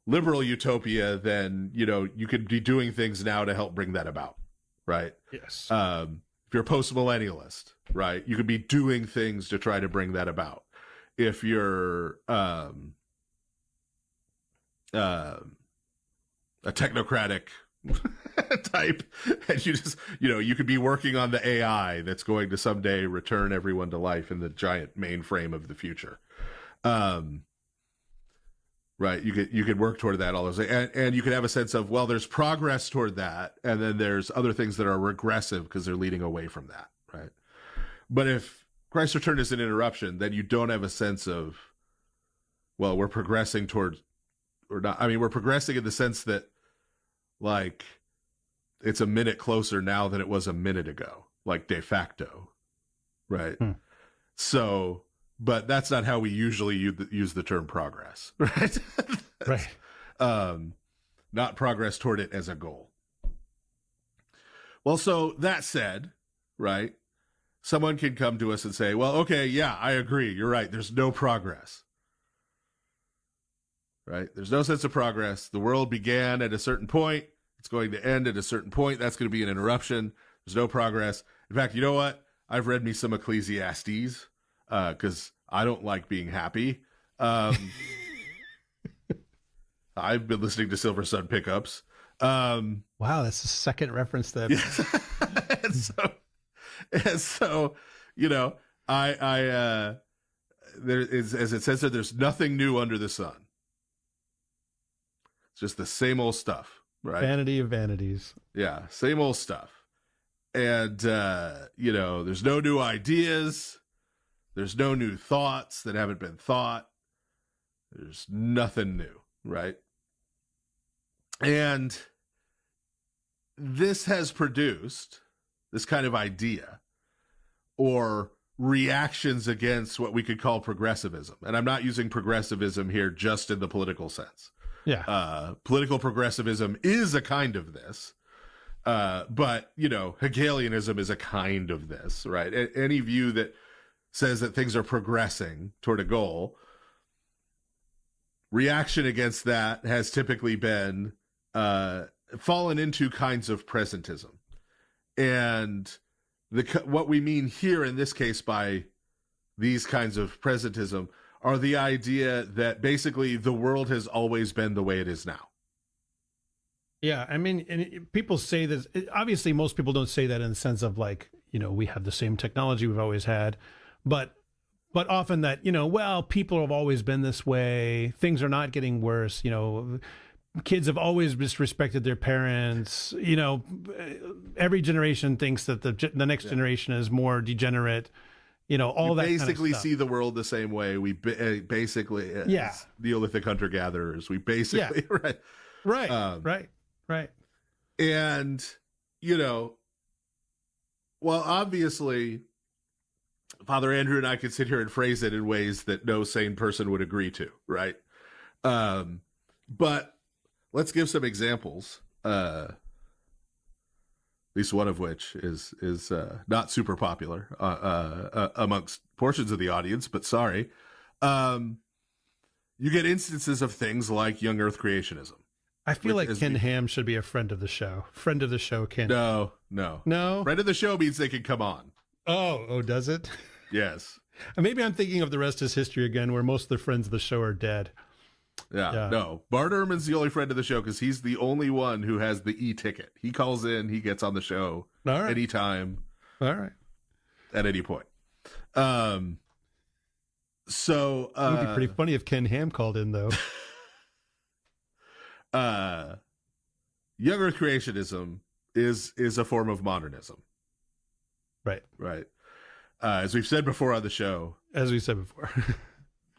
liberal utopia, then, you could be doing things now to help bring that about. Right? Yes. If you're a post-millennialist, right, you could be doing things to try to bring that about. If you're a technocratic type, and you just, you could be working on the AI that's going to someday return everyone to life in the giant mainframe of the future. Right. You could work toward that all those, and you could have a sense of, well, there's progress toward that. And then there's other things that are regressive because they're leading away from that. Right. But if Christ's return is an interruption, then you don't have a sense of, well, we're progressing toward, or not. I mean, we're progressing in the sense that, like, it's a minute closer now than it was a minute ago, like de facto. Right. So, but that's not how we usually use the term progress, right? Right. Not progress toward it as a goal. Well, so that said, right, someone can come to us and say, well, okay, yeah, I agree. You're right. There's no progress. Right? There's no sense of progress. The world began at a certain point. It's going to end at a certain point. That's going to be an interruption. There's no progress. In fact, you know what? I've read me some Ecclesiastes because I don't like being happy. I've been listening to Silver Sun Pickups. Wow, that's the second reference that. and so, I there is, as it says there, there's nothing new under the sun. It's just the same old stuff, right? Vanity of vanities. Yeah, same old stuff. And, there's no new ideas. There's no new thoughts that haven't been thought. There's nothing new, right? And this has produced this kind of idea or reactions against what we could call progressivism. And I'm not using progressivism here just in the political sense. Yeah. Political progressivism is a kind of this. But, Hegelianism is a kind of this, right? Any view that says that things are progressing toward a goal, reaction against that has typically been fallen into kinds of presentism. And what we mean here in this case by these kinds of presentism are the idea that basically the world has always been the way it is now. Yeah, I mean, and people say this, obviously most people don't say that in the sense of like, we have the same technology we've always had, but often that, well, people have always been this way, things are not getting worse, kids have always disrespected their parents, every generation thinks that the next generation is more degenerate, all that basically kind of stuff. see the world the same way. We basically, as Neolithic hunter-gatherers, we basically, right. And, well, obviously, Father Andrew and I could sit here and phrase it in ways that no sane person would agree to, right? But let's give some examples. At least one of which is not super popular amongst portions of the audience, but sorry. You get instances of things like young Earth creationism. I feel like Ken Ham should be a friend of the show. Friend of the show, Ken. No. Friend of the show means they can come on. Oh, does it? Yes. Maybe I'm thinking of The Rest is History again, where most of the friends of the show are dead. Yeah. No. Bart Ehrman's the only friend of the show because he's the only one who has the e-ticket. He calls in, he gets on the show anytime. All right. At any point. So it would be pretty funny if Ken Ham called in, though. Young Earth creationism is a form of modernism. Right. As we've said before on the show.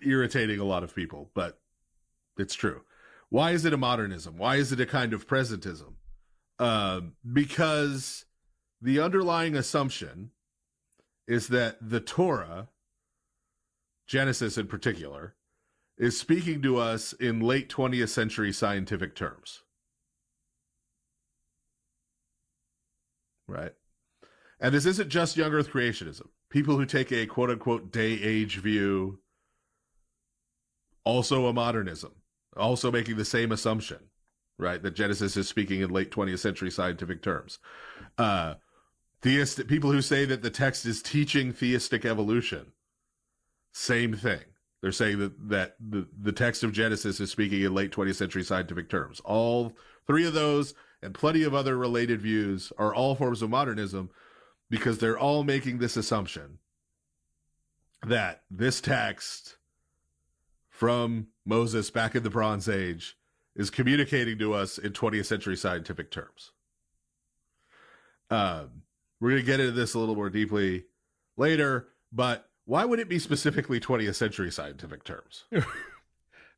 Irritating a lot of people, but it's true. Why is it a modernism? Why is it a kind of presentism? Because the underlying assumption is that the Torah, Genesis in particular, is speaking to us in late 20th century scientific terms. Right? And this isn't just young Earth creationism. People who take a quote-unquote day-age view, also a modernism, also making the same assumption, right, that Genesis is speaking in late 20th century scientific terms. Theistic people who say that the text is teaching theistic evolution, same thing. They're saying that the text of Genesis is speaking in late 20th century scientific terms. All three of those and plenty of other related views are all forms of modernism because they're all making this assumption that this text from Moses back in the Bronze Age is communicating to us in 20th century scientific terms. We're going to get into this a little more deeply later, but why would it be specifically 20th century scientific terms?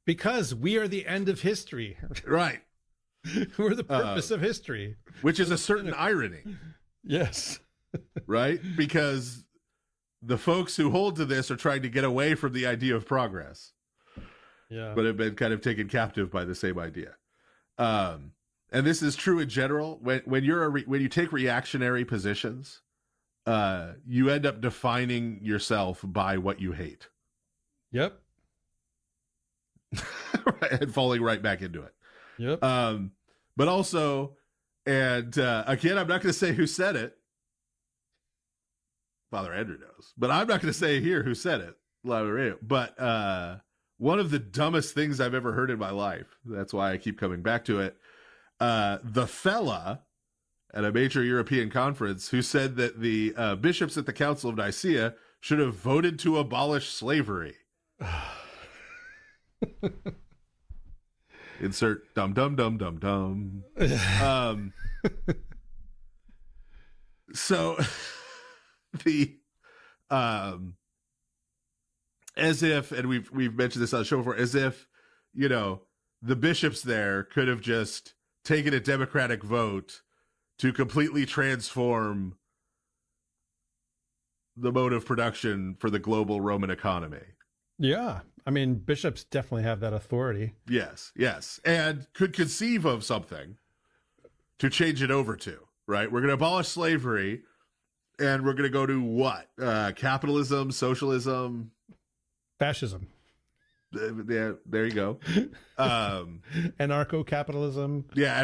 Because we are the end of history. Right. We're the purpose of history. Which is a certain irony. Yes. Right? Because the folks who hold to this are trying to get away from the idea of progress. Yeah. But have been kind of taken captive by the same idea. And this is true in general. When you take reactionary positions, you end up defining yourself by what you hate. Yep. And falling right back into it. Yep. But also, and again, I'm not going to say who said it. Father Andrew knows, but I'm not going to say here who said it. But one of the dumbest things I've ever heard in my life. That's why I keep coming back to it. The fella at a major European conference who said that the bishops at the Council of Nicaea should have voted to abolish slavery. Insert dum dum dum dum dum. So the as if, and we've mentioned this on the show before, as if the bishops there could have just taken a democratic vote to completely transform the mode of production for the global Roman economy. Yeah. I mean, bishops definitely have that authority. Yes. And could conceive of something to change it over to, right? We're going to abolish slavery and we're going to go to what? Capitalism, socialism, fascism. Yeah, there you go. Anarcho-capitalism. Yeah,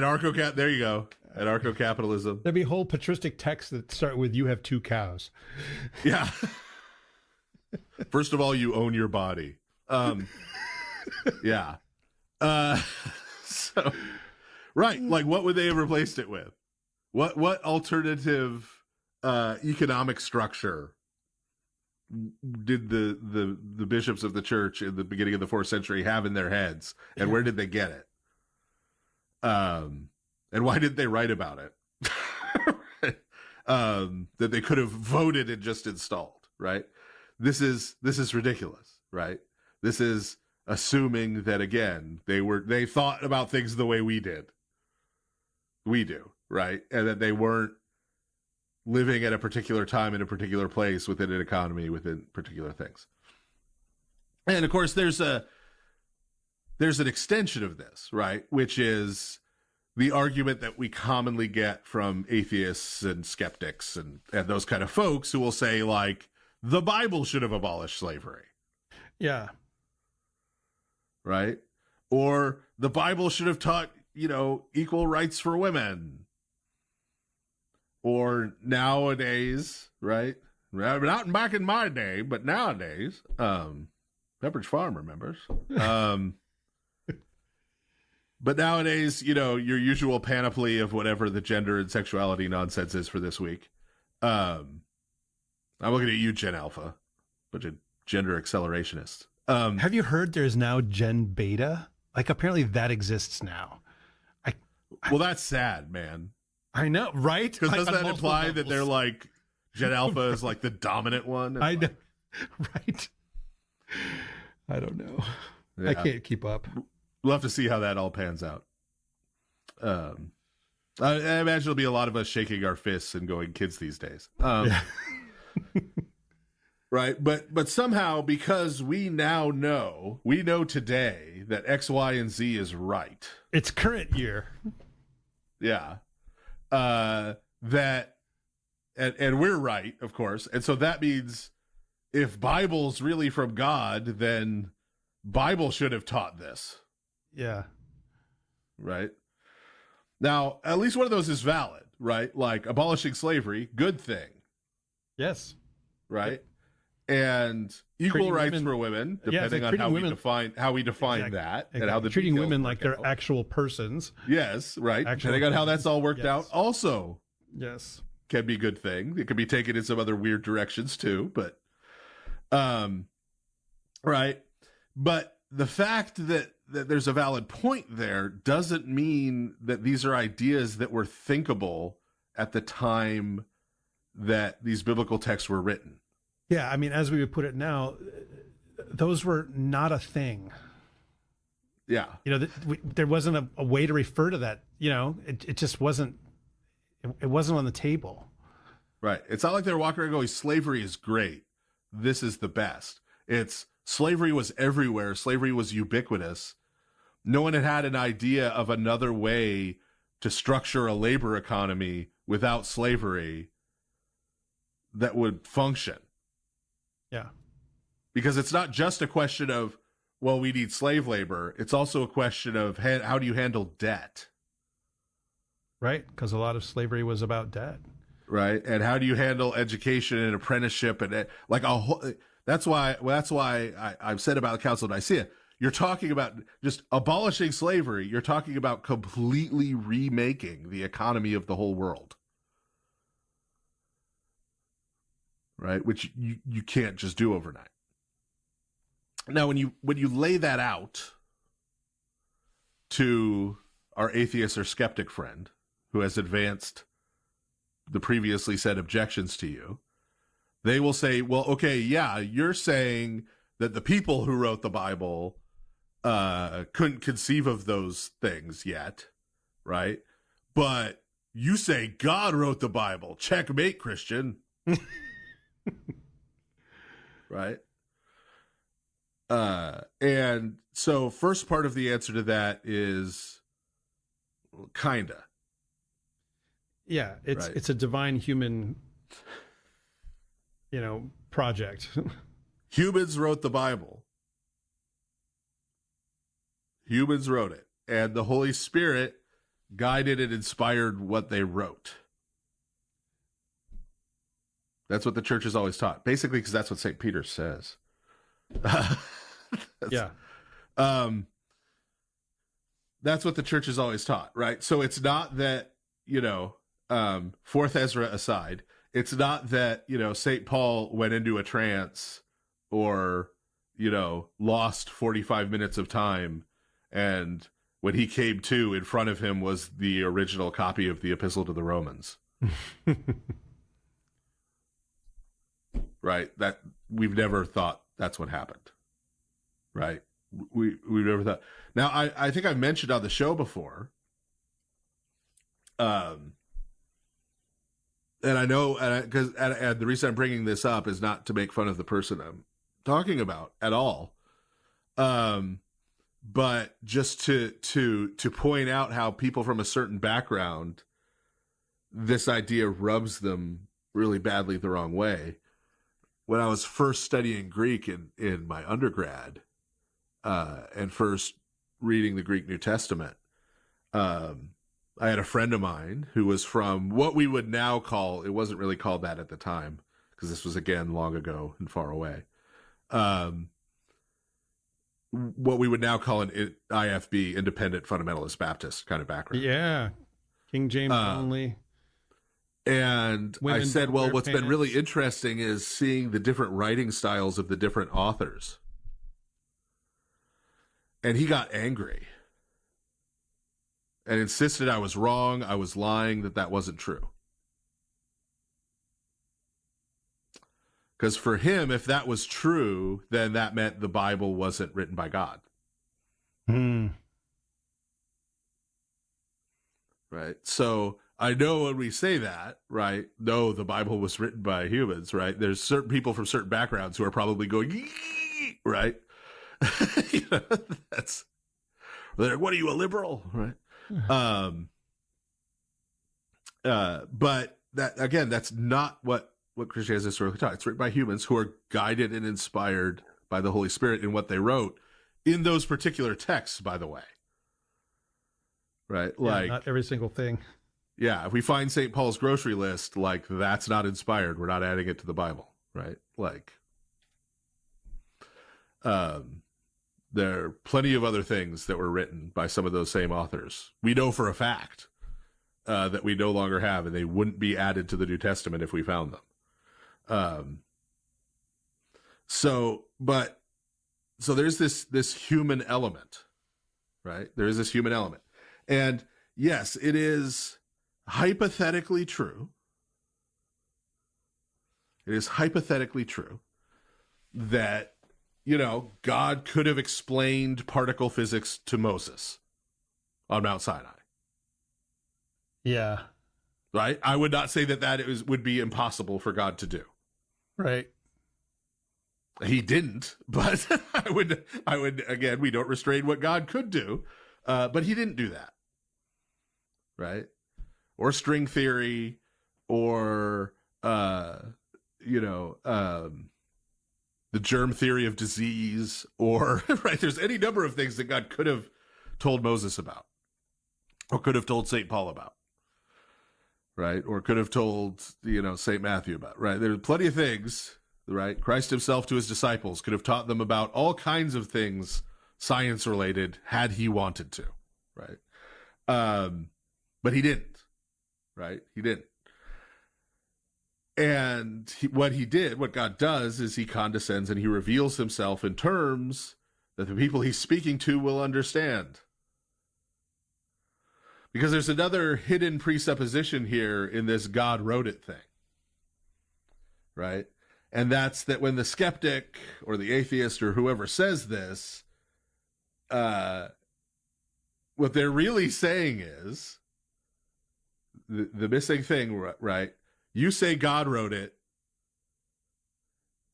there you go. Anarcho-capitalism. There'd be whole patristic texts that start with "You have two cows." Yeah. First of all, you own your body. Yeah. So, right. Like, what would they have replaced it with? What alternative economic structure did the bishops of the church in the beginning of the 4th century have in their heads, and where did they get it? And why didn't they write about it? That they could have voted and just installed, right? this is ridiculous, right? This is assuming that, again, they thought about things the way we do, right? And that they weren't living at a particular time in a particular place within an economy, within particular things. And of course, there's an extension of this, right? Which is the argument that we commonly get from atheists and skeptics and those kind of folks who will say, like, the Bible should have abolished slavery. Yeah. Right? Or the Bible should have taught, equal rights for women. Or nowadays, right? Not back in my day, but nowadays, Pepperidge Farm remembers. But nowadays, your usual panoply of whatever the gender and sexuality nonsense is for this week. I'm looking at you, Gen Alpha, bunch of gender accelerationists. Have you heard there's now Gen Beta? Like, apparently that exists now. Well, that's sad, man. I know, right? Because doesn't that imply that they're like, Gen Alpha is like the dominant one? I know. Right. I don't know. Yeah. I can't keep up. We'll have to see how that all pans out. I imagine there'll be a lot of us shaking our fists and going, kids these days. Yeah. Right. But somehow, because we know today that X, Y, and Z is right. It's current year. Yeah. That, and we're right, of course. And so that means if Bible's really from God, then Bible should have taught this. Yeah. Right. Now, at least one of those is valid, right? Like abolishing slavery, good thing. Yes. Right. And equal rights for women, depending on how we define that, and how the treating women like they're actual persons. Yes, right. Depending on how that's all worked out, also can be a good thing. It can be taken in some other weird directions too, but right. But the fact that there's a valid point there doesn't mean that these are ideas that were thinkable at the time that these biblical texts were written. Yeah, I mean, as we would put it now, those were not a thing. Yeah. There wasn't a way to refer to that. It just wasn't, it wasn't on the table. Right. It's not like they're walking around going, slavery is great. This is the best. It's slavery was everywhere. Slavery was ubiquitous. No one had an idea of another way to structure a labor economy without slavery that would function. Yeah. Because it's not just a question of, well, we need slave labor. It's also a question of how do you handle debt? Right. Because a lot of slavery was about debt. Right. And how do you handle education and apprenticeship and like a whole, that's why I've said about the Council of Nicaea, you're talking about just abolishing slavery. You're talking about completely remaking the economy of the whole world. Right, which you can't just do overnight. Now, when you lay that out to our atheist or skeptic friend who has advanced the previously said objections to you, they will say, well, okay, yeah, you're saying that the people who wrote the Bible couldn't conceive of those things yet, right? But you say God wrote the Bible. Checkmate, Christian. Right. And so first part of the answer to that is kinda. Yeah, it's a divine human, project. Humans wrote the Bible. Humans wrote it. And the Holy Spirit guided and inspired what they wrote. That's what the church has always taught. Basically, because that's what St. Peter says. Yeah. That's what the church has always taught, right? So it's not that, Fourth Ezra aside, it's not that, St. Paul went into a trance or, lost 45 minutes of time. And when he came to, in front of him was the original copy of the Epistle to the Romans. Right. we've never thought that's what happened, right? We've never thought. Now, I think I've mentioned on the show before, and I know, and the reason I'm bringing this up is not to make fun of the person I'm talking about at all, but just to point out how people from a certain background, this idea rubs them really badly the wrong way. When I was first studying Greek in my undergrad, and first reading the Greek New Testament, I had a friend of mine who was from what we would now call, it wasn't really called that at the time, because this was, again, long ago and far away, what we would now call an IFB, Independent Fundamentalist Baptist kind of background. Yeah. King James only. And Women I said, well, what's pants. been really interesting is seeing the different writing styles of the different authors. And he got angry and insisted I was wrong, I was lying, that wasn't true. Because for him, if that was true, then that meant the Bible wasn't written by God. Right? So I know when we say that, right? No, the Bible was written by humans, right? There's certain people from certain backgrounds who are probably going, "Yee!" Right? You know, they're like, what are you, a liberal? Right? But that, again, that's not what Christianity has historically taught. It's written by humans who are guided and inspired by the Holy Spirit in what they wrote in those particular texts, by the way. Right? Yeah, like, not every single thing. Yeah, if we find St. Paul's grocery list, like, that's not inspired. We're not adding it to the Bible, right? Like, there are plenty of other things that were written by some of those same authors. We know for a fact that we no longer have, and they wouldn't be added to the New Testament if we found them. So there's this human element, right? There is this human element. And yes, it is hypothetically true. It is hypothetically true that, you know, God could have explained particle physics to Moses on Mount Sinai. Yeah. Right? I would not say that would be impossible for God to do. Right. He didn't, but I would, again, we don't restrain what God could do, but he didn't do that. Right? Or string theory, or, the germ theory of disease, or, right, there's any number of things that God could have told Moses about, or could have told St. Paul about, right? Or could have told, St. Matthew about, right? There are plenty of things, right? Christ himself to his disciples could have taught them about all kinds of things, science related, had he wanted to, right? But he didn't, right? He didn't. And what God does is he condescends and he reveals himself in terms that the people he's speaking to will understand. Because there's another hidden presupposition here in this God wrote it thing, right? And that's that when the skeptic or the atheist or whoever says this, what they're really saying is, the missing thing, right? You say God wrote it.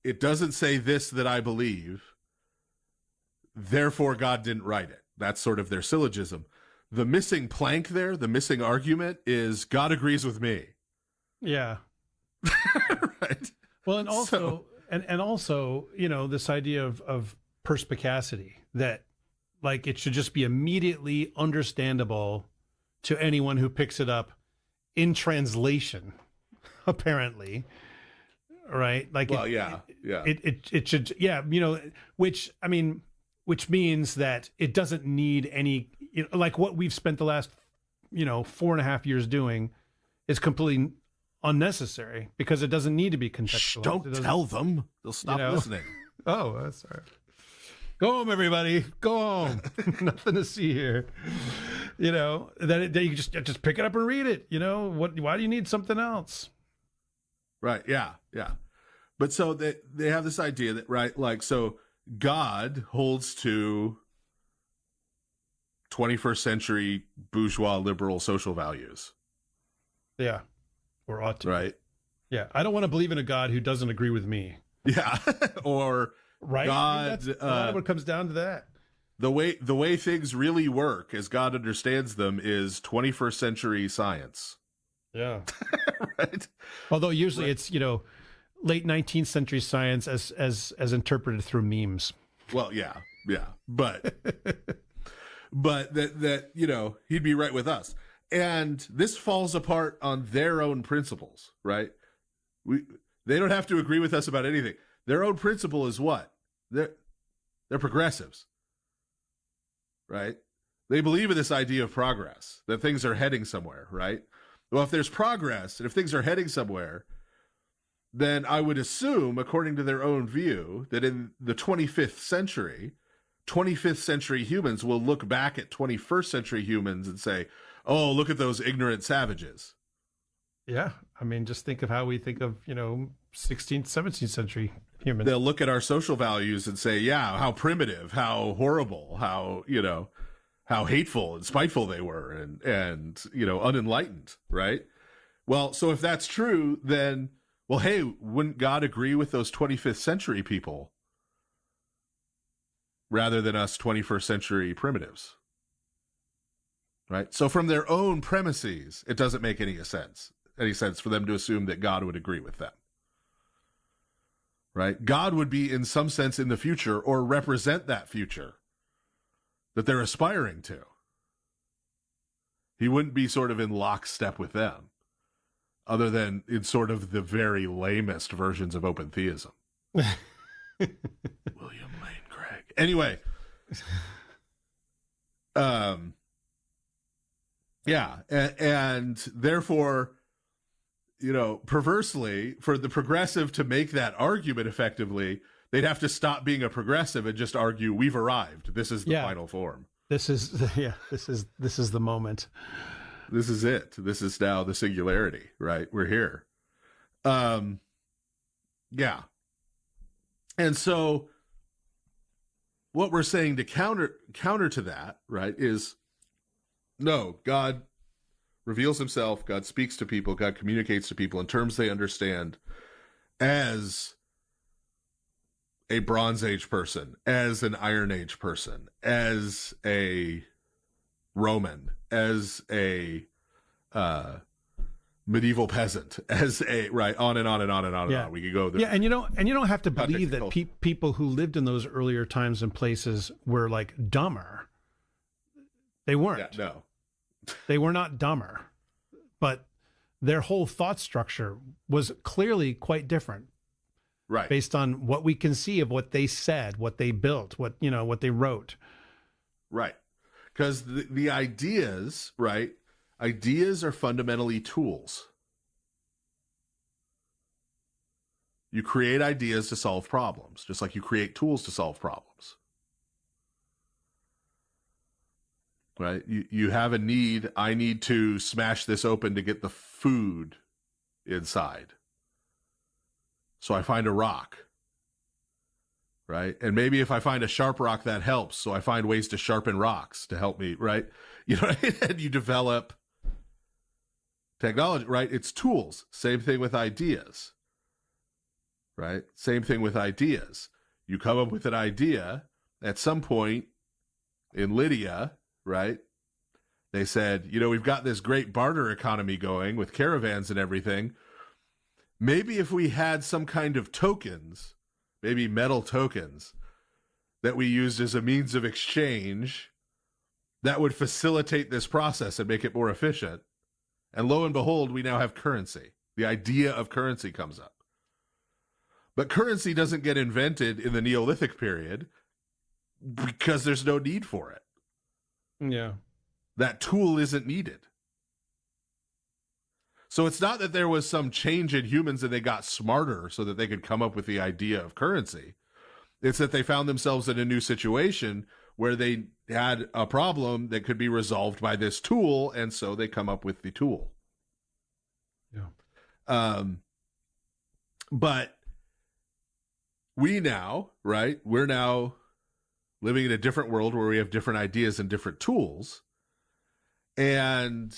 It doesn't say this that I believe. Therefore, God didn't write it. That's sort of their syllogism. The missing plank there, the missing argument is God agrees with me. Yeah. Right. Well, and also, and also, this idea of perspicacity, that like it should just be immediately understandable to anyone who picks it up in translation, apparently, right? Like, well, it should, which means that it doesn't need any, like what we've spent the last, 4.5 years doing is completely unnecessary because it doesn't need to be contextualized. Don't tell them; they'll stop listening. Oh, that's all right. Go home, everybody. Go home. Nothing to see here. That you just pick it up and read it. Why do you need something else? Right. Yeah. Yeah. But so they have this idea that, right, like, so God holds to 21st century bourgeois liberal social values. Yeah. Or ought to. Right. Yeah. I don't want to believe in a God who doesn't agree with me. Yeah. Or right. God, That's a lot of what comes down to that. The way things really work, as God understands them, is 21st century science. Yeah. Right. Although usually it's, late 19th century science as interpreted through memes. Well, yeah. But that he'd be right with us. And this falls apart on their own principles, right? They don't have to agree with us about anything. Their own principle is what? They're progressives. Right? They believe in this idea of progress, that things are heading somewhere, right? Well, if there's progress and if things are heading somewhere, then I would assume, according to their own view, that in the 25th century humans will look back at 21st century humans and say, oh, look at those ignorant savages. Yeah. I mean, just think of how we think of, 16th, 17th century humans. They'll look at our social values and say, yeah, how primitive, how horrible, how hateful and spiteful they were and unenlightened, right? Well, so if that's true, then, well, hey, wouldn't God agree with those 25th century people rather than us 21st century primitives? Right? So from their own premises, it doesn't make any sense for them to assume that God would agree with them. Right? God would be in some sense in the future or represent that future that they're aspiring to. He wouldn't be sort of in lockstep with them, other than in sort of the very lamest versions of open theism. William Lane Craig. Anyway. Yeah. And therefore, perversely, for the progressive to make that argument effectively, they'd have to stop being a progressive and just argue, we've arrived. This is the final form. This is the moment. This is it. This is now the singularity, right? We're here. Yeah. And so what we're saying to counter to that, right, is no, God reveals himself, God speaks to people, God communicates to people in terms they understand as a Bronze Age person, as an Iron Age person, as a Roman, as a medieval peasant, as a, right, on and on and on and on and on. We could go there. Yeah, and you don't have to believe that people who lived in those earlier times and places were like dumber. They weren't. Yeah, no. They were not dumber, but their whole thought structure was clearly quite different. Right. Based on what we can see of what they said, what they built, what they wrote. Right. Because the ideas, right? Ideas are fundamentally tools. You create ideas to solve problems, just like you create tools to solve problems. Right? You have a need. I need to smash this open to get the food inside. So I find a rock. Right? And maybe if I find a sharp rock, that helps. So I find ways to sharpen rocks to help me, right? And you develop technology, right? It's tools. Same thing with ideas. Right? Same thing with ideas. You come up with an idea at some point in Lydia, right? They said, we've got this great barter economy going with caravans and everything. Maybe if we had some kind of tokens, maybe metal tokens, that we used as a means of exchange, that would facilitate this process and make it more efficient. And lo and behold, we now have currency. The idea of currency comes up. But currency doesn't get invented in the Neolithic period because there's no need for it. Yeah. That tool isn't needed. So it's not that there was some change in humans and they got smarter so that they could come up with the idea of currency. It's that they found themselves in a new situation where they had a problem that could be resolved by this tool, and so they come up with the tool. Yeah. But we're now living in a different world where we have different ideas and different tools. And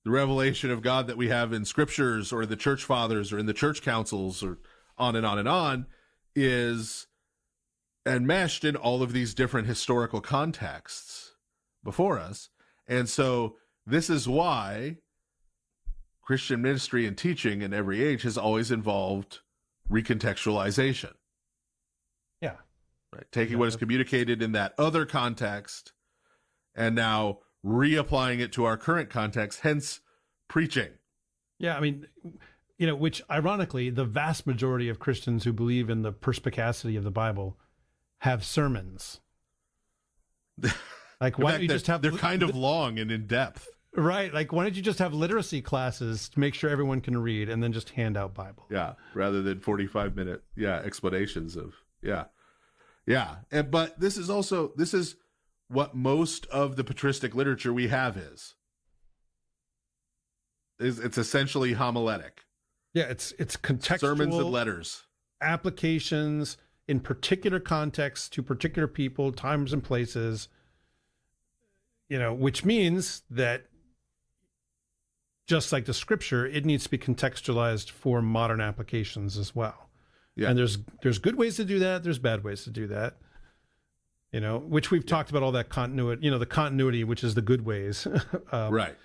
the revelation of God that we have in scriptures or the church fathers or in the church councils or on and on and on is enmeshed in all of these different historical contexts before us. And so this is why Christian ministry and teaching in every age has always involved recontextualization. Yeah. Right. Taking what is communicated in that other context and now reapplying it to our current context, hence preaching. Yeah, I mean, which ironically, the vast majority of Christians who believe in the perspicacity of the Bible have sermons. Like, why don't you just have... They're kind of long and in-depth. Right. Like, why don't you just have literacy classes to make sure everyone can read and then just hand out Bible? Yeah, rather than 45-minute, explanations of, Yeah. But this is what most of the patristic literature we have is. It's essentially homiletic. Yeah, it's contextual. Sermons and letters. Applications in particular contexts to particular people, times and places, which means that just like the scripture, it needs to be contextualized for modern applications as well. Yeah. And there's good ways to do that. There's bad ways to do that. Which we've talked about all that continuity, the continuity, which is the good ways. Right.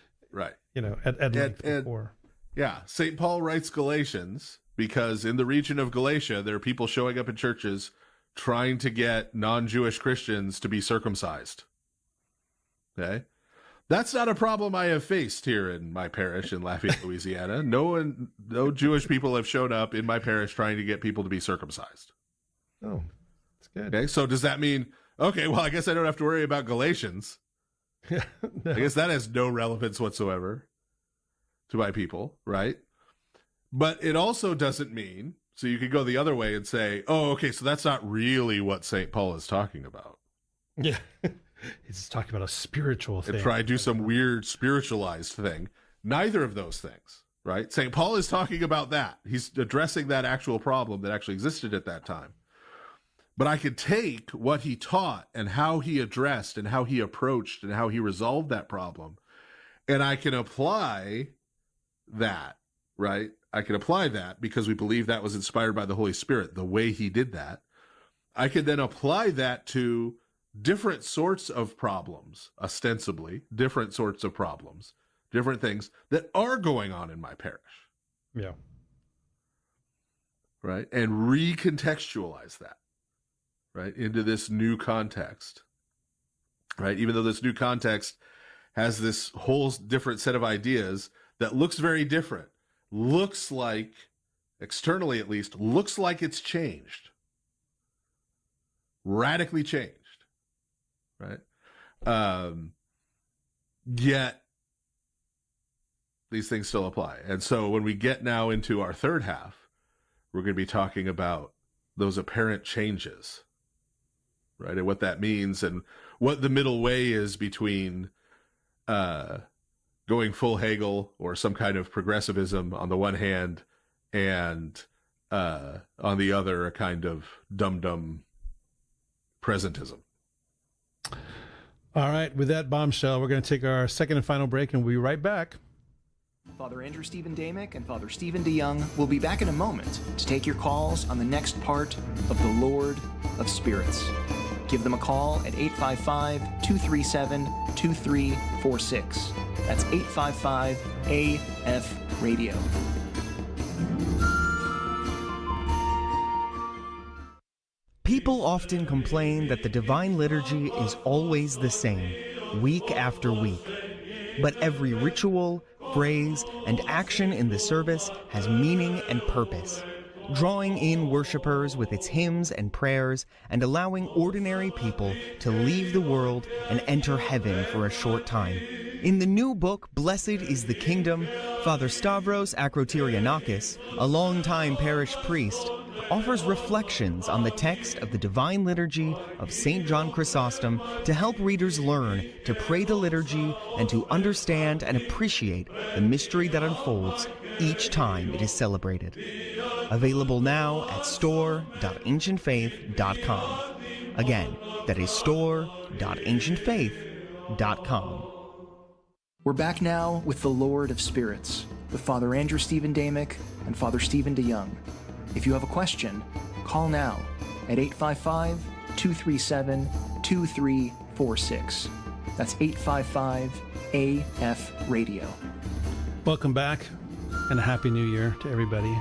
At length before. Yeah. St. Paul writes Galatians because in the region of Galatia, there are people showing up in churches trying to get non-Jewish Christians to be circumcised. Okay. That's not a problem I have faced here in my parish in Lafayette, Louisiana. No Jewish people have shown up in my parish trying to get people to be circumcised. Oh, that's good. Okay, so does that mean, okay, well, I guess I don't have to worry about Galatians. No. I guess that has no relevance whatsoever to my people, right? But it also doesn't mean, so you could go the other way and say, oh, okay, so that's not really what St. Paul is talking about. Yeah. He's talking about a spiritual thing. And try to do some weird spiritualized thing. Neither of those things, right? St. Paul is talking about that. He's addressing that actual problem that actually existed at that time. But I could take what he taught and how he addressed and how he approached and how he resolved that problem, and I can apply that, right? I can apply that because we believe that was inspired by the Holy Spirit, the way he did that. I could then apply that to different sorts of problems, ostensibly, different sorts of problems, different things that are going on in my parish. Yeah. Right? And recontextualize that, right, into this new context. Right? Even though this new context has this whole different set of ideas that looks very different, looks like, externally at least, looks like it's changed. Radically changed. Right? Yet these things still apply. And so when we get now into our third half, we're going to be talking about those apparent changes, right? And what that means and what the middle way is between going full Hegel or some kind of progressivism on the one hand and on the other, a kind of dum-dum presentism. All right, with that bombshell, we're going to take our second and final break, and we'll be right back. Father Andrew Stephen Damick and Father Stephen DeYoung will be back in a moment to take your calls on the next part of The Lord of Spirits. Give them a call at 855-237-2346. That's 855-AF-RADIO. People often complain that the Divine Liturgy is always the same, week after week. But every ritual, phrase, and action in the service has meaning and purpose, drawing in worshipers with its hymns and prayers and allowing ordinary people to leave the world and enter heaven for a short time. In the new book, Blessed is the Kingdom, Father Stavros Akroterianakis, a longtime parish priest, offers reflections on the text of the Divine Liturgy of St. John Chrysostom to help readers learn to pray the liturgy and to understand and appreciate the mystery that unfolds each time it is celebrated. Available now at store.ancientfaith.com. Again, that is store.ancientfaith.com. We're back now with the Lord of Spirits, with Father Andrew Stephen Damick and Father Stephen DeYoung. If you have a question, call now at 855-237-2346. That's 855-AF-RADIO. Welcome back, and a Happy New Year to everybody.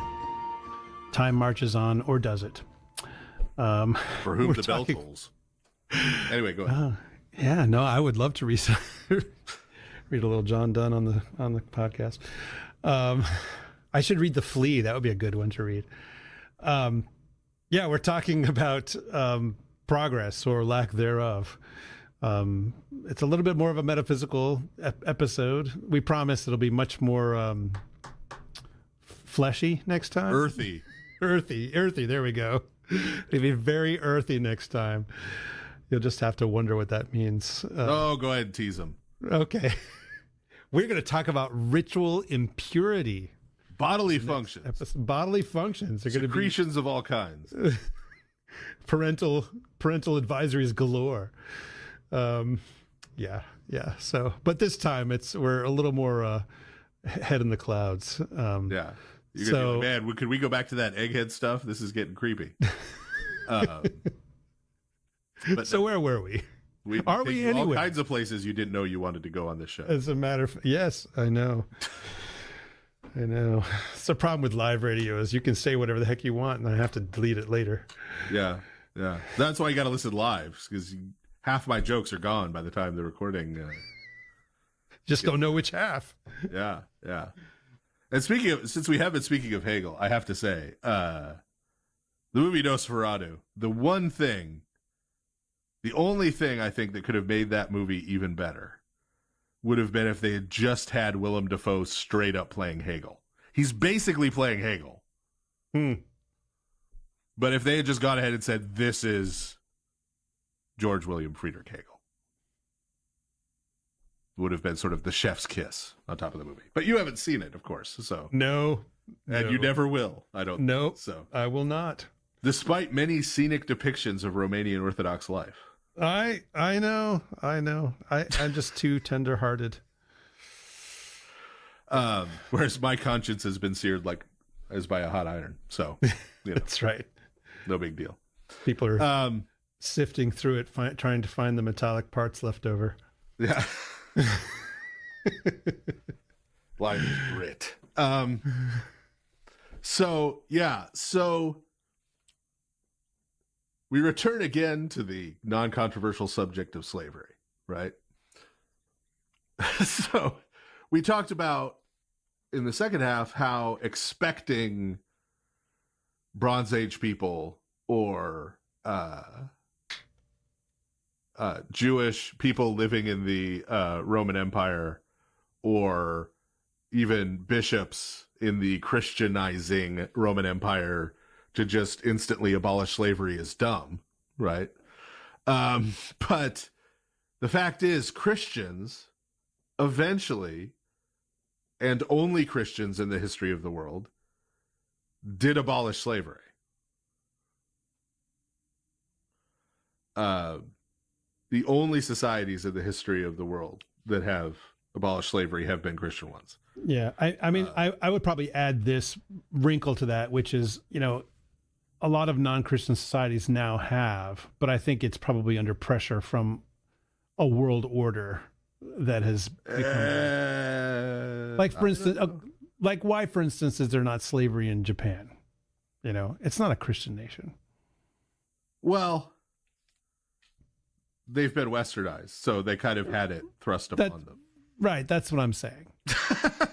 Time marches on, or does it? For whom the bell tolls. Anyway, go ahead. Yeah, no, I would love to read a little John Donne on the podcast. I should read The Flea. That would be a good one to read. Yeah, we're talking about progress or lack thereof. It's a little bit more of a metaphysical episode. We promise it'll be much more fleshy next time. Earthy. There we go. It'll be very earthy next time. You'll just have to wonder what that means. Go ahead and tease them. Okay. We're going to talk about ritual impurity. Bodily functions. Bodily functions. They're Secretions of all kinds. Parental advisories galore. Yeah. So, but this time we're a little more head in the clouds. Yeah. You're gonna be like, man, could we go back to that egghead stuff? This is getting creepy. But so where were we? Are we anyway? All kinds of places you didn't know you wanted to go on this show. As a matter of yes, I know. It's the problem with live radio is you can say whatever the heck you want, and I have to delete it later. Yeah. That's why you got to listen live, because half my jokes are gone by the time the recording. Just don't know which half. Yeah. And since we have been speaking of Hegel, I have to say, the movie Nosferatu, the only thing I think that could have made that movie even better would have been if they had just had Willem Dafoe straight up playing Hegel. He's basically playing Hegel. But if they had just gone ahead and said, this is George William Friedrich Hegel, would have been sort of the chef's kiss on top of the movie. But you haven't seen it, of course. So No. You never will, I don't No, think. So I will not. Despite many scenic depictions of Romanian Orthodox life. I know. I'm just too tender-hearted. Whereas my conscience has been seared as by a hot iron. So, That's right. No big deal. People are sifting through it, trying to find the metallic parts left over. Yeah. Blind as Brit. So we return again to the non-controversial subject of slavery, right? So we talked about in the second half how expecting Bronze Age people or Jewish people living in the Roman Empire, or even bishops in the Christianizing Roman Empire, to just instantly abolish slavery is dumb, right? But the fact is, Christians eventually, and only Christians in the history of the world, did abolish slavery. The only societies in the history of the world that have abolished slavery have been Christian ones. Yeah. I mean, I would probably add this wrinkle to that, which is, a lot of non-Christian societies now have, but I think it's probably under pressure from a world order that has become why, for instance, is there not slavery in Japan? It's not a Christian nation. Well, they've been westernized, so they kind of had it thrust upon them. Right. That's what I'm saying.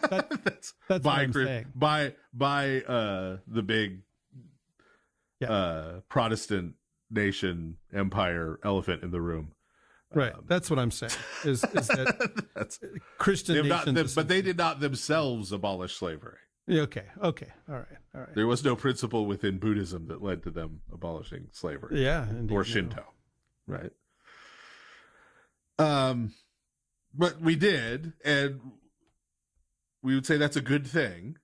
That's what I'm saying. By the big Protestant nation empire elephant in the room. Right. That's what I'm saying. Is that that's Christian nations, but they did not themselves abolish slavery. Okay. All right. There was no principle within Buddhism that led to them abolishing slavery. Yeah, indeed, or Shinto. Right. But we did, and we would say that's a good thing.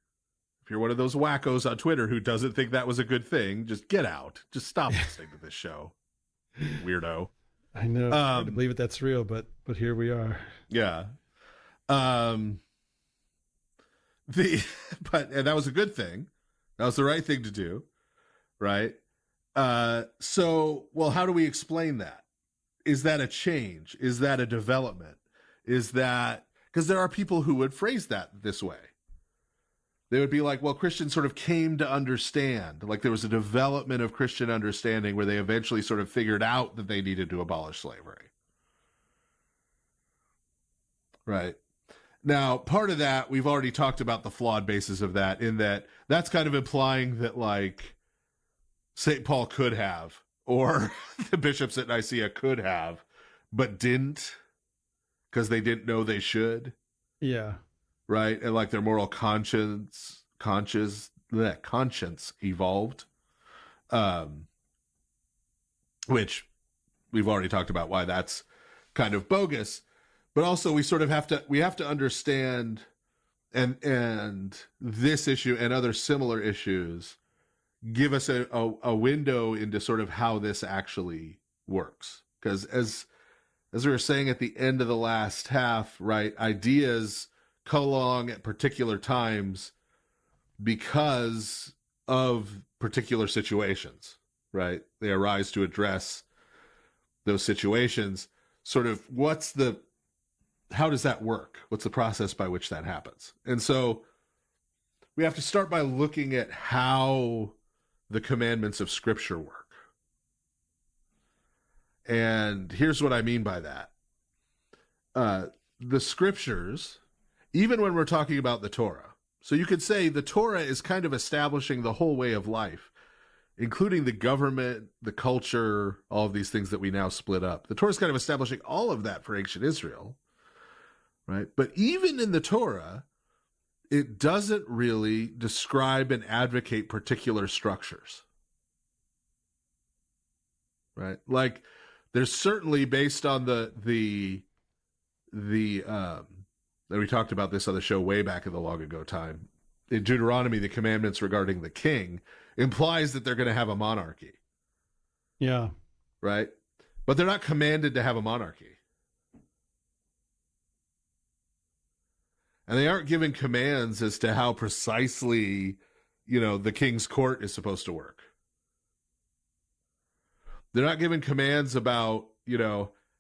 you're one of those wackos on Twitter who doesn't think that was a good thing, just get out. Just stop listening to this show. Weirdo. I know. It's hard to believe that's real, but here we are. Yeah. And that was a good thing. That was the right thing to do. Right. So, well, how do we explain that? Is that a change? Is that a development? Is that, because there are people who would phrase that this way. They would be like, well, Christians sort of came to understand, like there was a development of Christian understanding where they eventually sort of figured out that they needed to abolish slavery. Right. Now, part of that, we've already talked about the flawed basis of that, in that that's kind of implying that, like, St. Paul could have, or the bishops at Nicaea could have, but didn't, because they didn't know they should. Yeah. Right? And like their moral conscience evolved. Which we've already talked about why that's kind of bogus. But also we sort of have to understand, and this issue and other similar issues give us a window into sort of how this actually works. Because as we were saying at the end of the last half, right, ideas come along at particular times because of particular situations, right? They arise to address those situations. Sort of how does that work? What's the process by which that happens? And so we have to start by looking at how the commandments of Scripture work. And here's what I mean by that. The Scriptures, even when we're talking about the Torah, so you could say the Torah is kind of establishing the whole way of life, including the government, the culture, all of these things that we now split up. The Torah is kind of establishing all of that for ancient Israel, right? But even in the Torah, it doesn't really describe and advocate particular structures, right? Like, there's certainly, based on that we talked about this on the show way back in the long ago time. In Deuteronomy, the commandments regarding the king implies that they're going to have a monarchy. Yeah. Right? But they're not commanded to have a monarchy. And they aren't given commands as to how precisely, the king's court is supposed to work. They're not given commands about,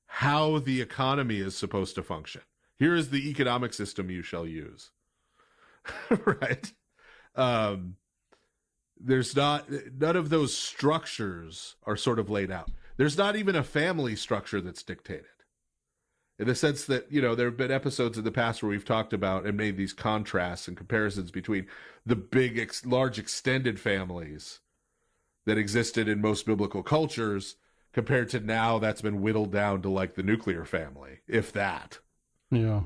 how the economy is supposed to function. Here is the economic system you shall use. Right? There's none of those structures are sort of laid out. There's not even a family structure that's dictated. In the sense that, there have been episodes in the past where we've talked about and made these contrasts and comparisons between the big, large extended families that existed in most biblical cultures compared to now that's been whittled down to like the nuclear family, if that. Yeah.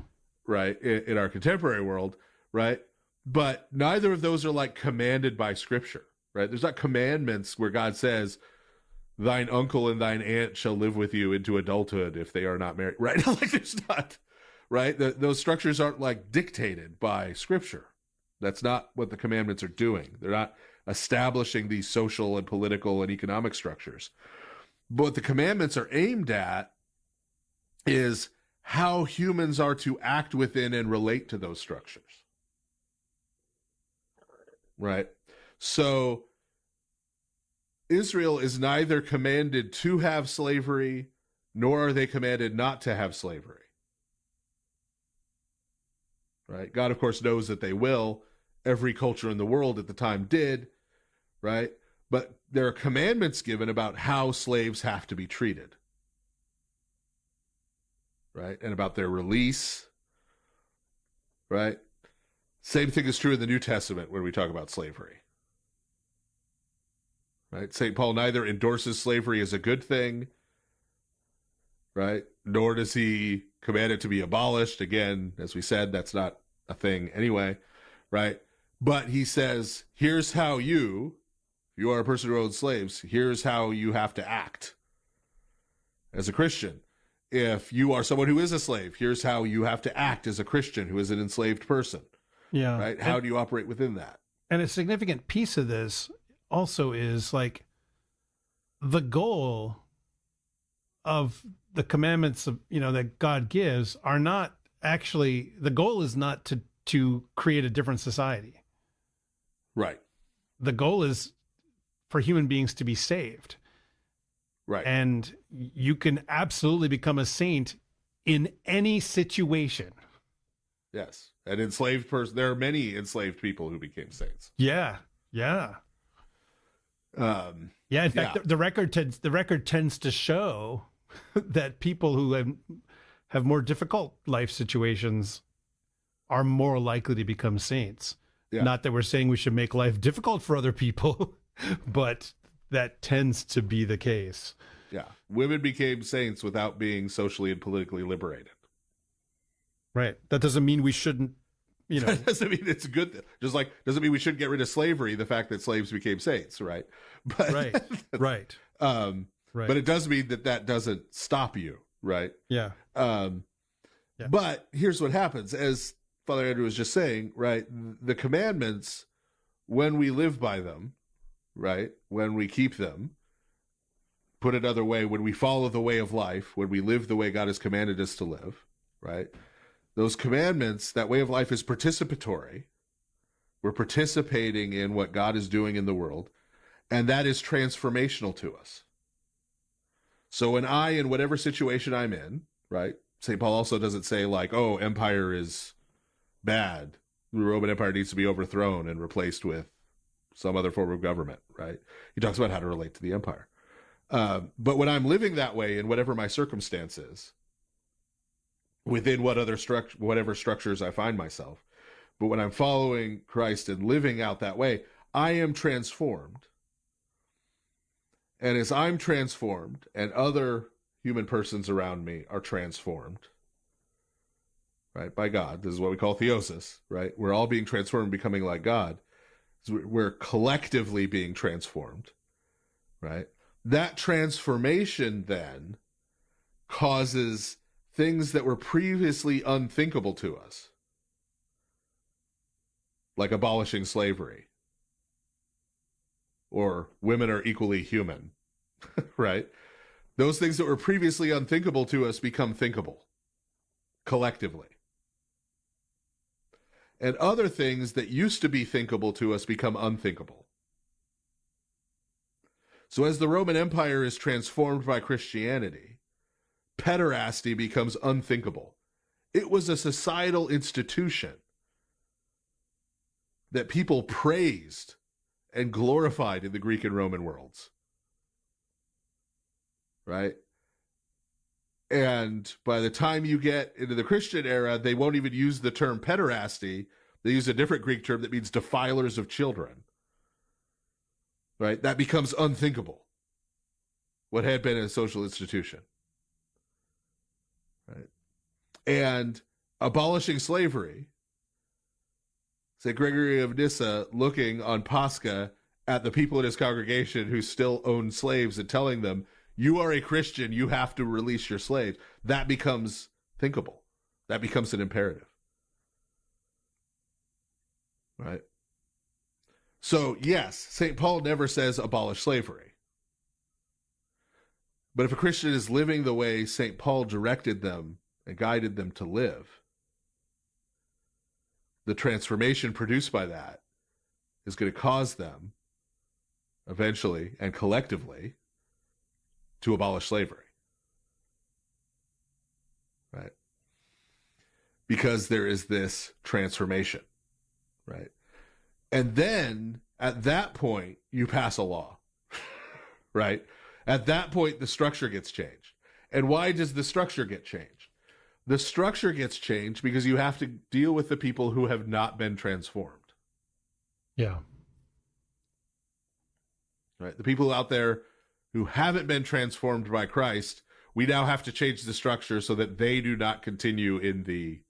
Right. In our contemporary world. Right. But neither of those are like commanded by Scripture. Right. There's not commandments where God says, thine uncle and thine aunt shall live with you into adulthood if they are not married. Right. Like there's not. Right. Those structures aren't like dictated by Scripture. That's not what the commandments are doing. They're not establishing these social and political and economic structures. But what the commandments are aimed at is how humans are to act within and relate to those structures. Right? So Israel is neither commanded to have slavery, nor are they commanded not to have slavery. Right? God, of course, knows that they will. Every culture in the world at the time did. Right? But there are commandments given about how slaves have to be treated. Right? And about their release. Right? Same thing is true in the New Testament when we talk about slavery. Right? St. Paul neither endorses slavery as a good thing, right? Nor does he command it to be abolished. Again, as we said, that's not a thing anyway, right? But he says, here's how you are a person who owns slaves, here's how you have to act as a Christian. If you are someone who is a slave, here's how you have to act as a Christian who is an enslaved person. Yeah. Right? How do you operate within that? And a significant piece of this also is like the goal of the commandments of, that God gives are not actually, the goal is not to create a different society. Right. The goal is for human beings to be saved. Right. And you can absolutely become a saint in any situation. Yes. An enslaved person. There are many enslaved people who became saints. Yeah. Yeah. In fact, the record tends to show that people who have more difficult life situations are more likely to become saints. Yeah. Not that we're saying we should make life difficult for other people, but that tends to be the case. Yeah. Women became saints without being socially and politically liberated. Right. That doesn't mean we shouldn't, That doesn't mean it's good. Just like, doesn't mean we shouldn't get rid of slavery, the fact that slaves became saints, right? But, Right. Right. But it does mean that doesn't stop you, right? Yeah. But here's what happens. As Father Andrew was just saying, right? The commandments, when we live by them, right? When we keep them, put it another way, when we follow the way of life, when we live the way God has commanded us to live, right? Those commandments, that way of life is participatory. We're participating in what God is doing in the world, and that is transformational to us. So when in whatever situation I'm in, right? St. Paul also doesn't say like, oh, empire is bad. The Roman Empire needs to be overthrown and replaced with some other form of government, right? He talks about how to relate to the empire. But when I'm living that way in whatever my circumstance is, within whatever structures I find myself, but when I'm following Christ and living out that way, I am transformed. And as I'm transformed and other human persons around me are transformed, right, by God, this is what we call theosis, right? We're all being transformed, becoming like God. So we're collectively being transformed, right? That transformation then causes things that were previously unthinkable to us, like abolishing slavery, or women are equally human, right? Those things that were previously unthinkable to us become thinkable collectively. And other things that used to be thinkable to us become unthinkable. So as the Roman Empire is transformed by Christianity, pederasty becomes unthinkable. It was a societal institution that people praised and glorified in the Greek and Roman worlds. Right? And by the time you get into the Christian era, they won't even use the term pederasty. They use a different Greek term that means defilers of children. Right? That becomes unthinkable. What had been a social institution. Right? And abolishing slavery, St. Gregory of Nyssa looking on Pascha at the people in his congregation who still own slaves and telling them, you are a Christian, you have to release your slaves. That becomes thinkable. That becomes an imperative. Right? So, yes, St. Paul never says abolish slavery. But if a Christian is living the way St. Paul directed them and guided them to live, the transformation produced by that is going to cause them eventually and collectively to abolish slavery. Right? Because there is this transformation. Right? And then at that point, you pass a law. Right? At that point, the structure gets changed. And why does the structure get changed? The structure gets changed because you have to deal with the people who have not been transformed. Yeah. Right? The people out there who haven't been transformed by Christ, we now have to change the structure so that they do not continue in the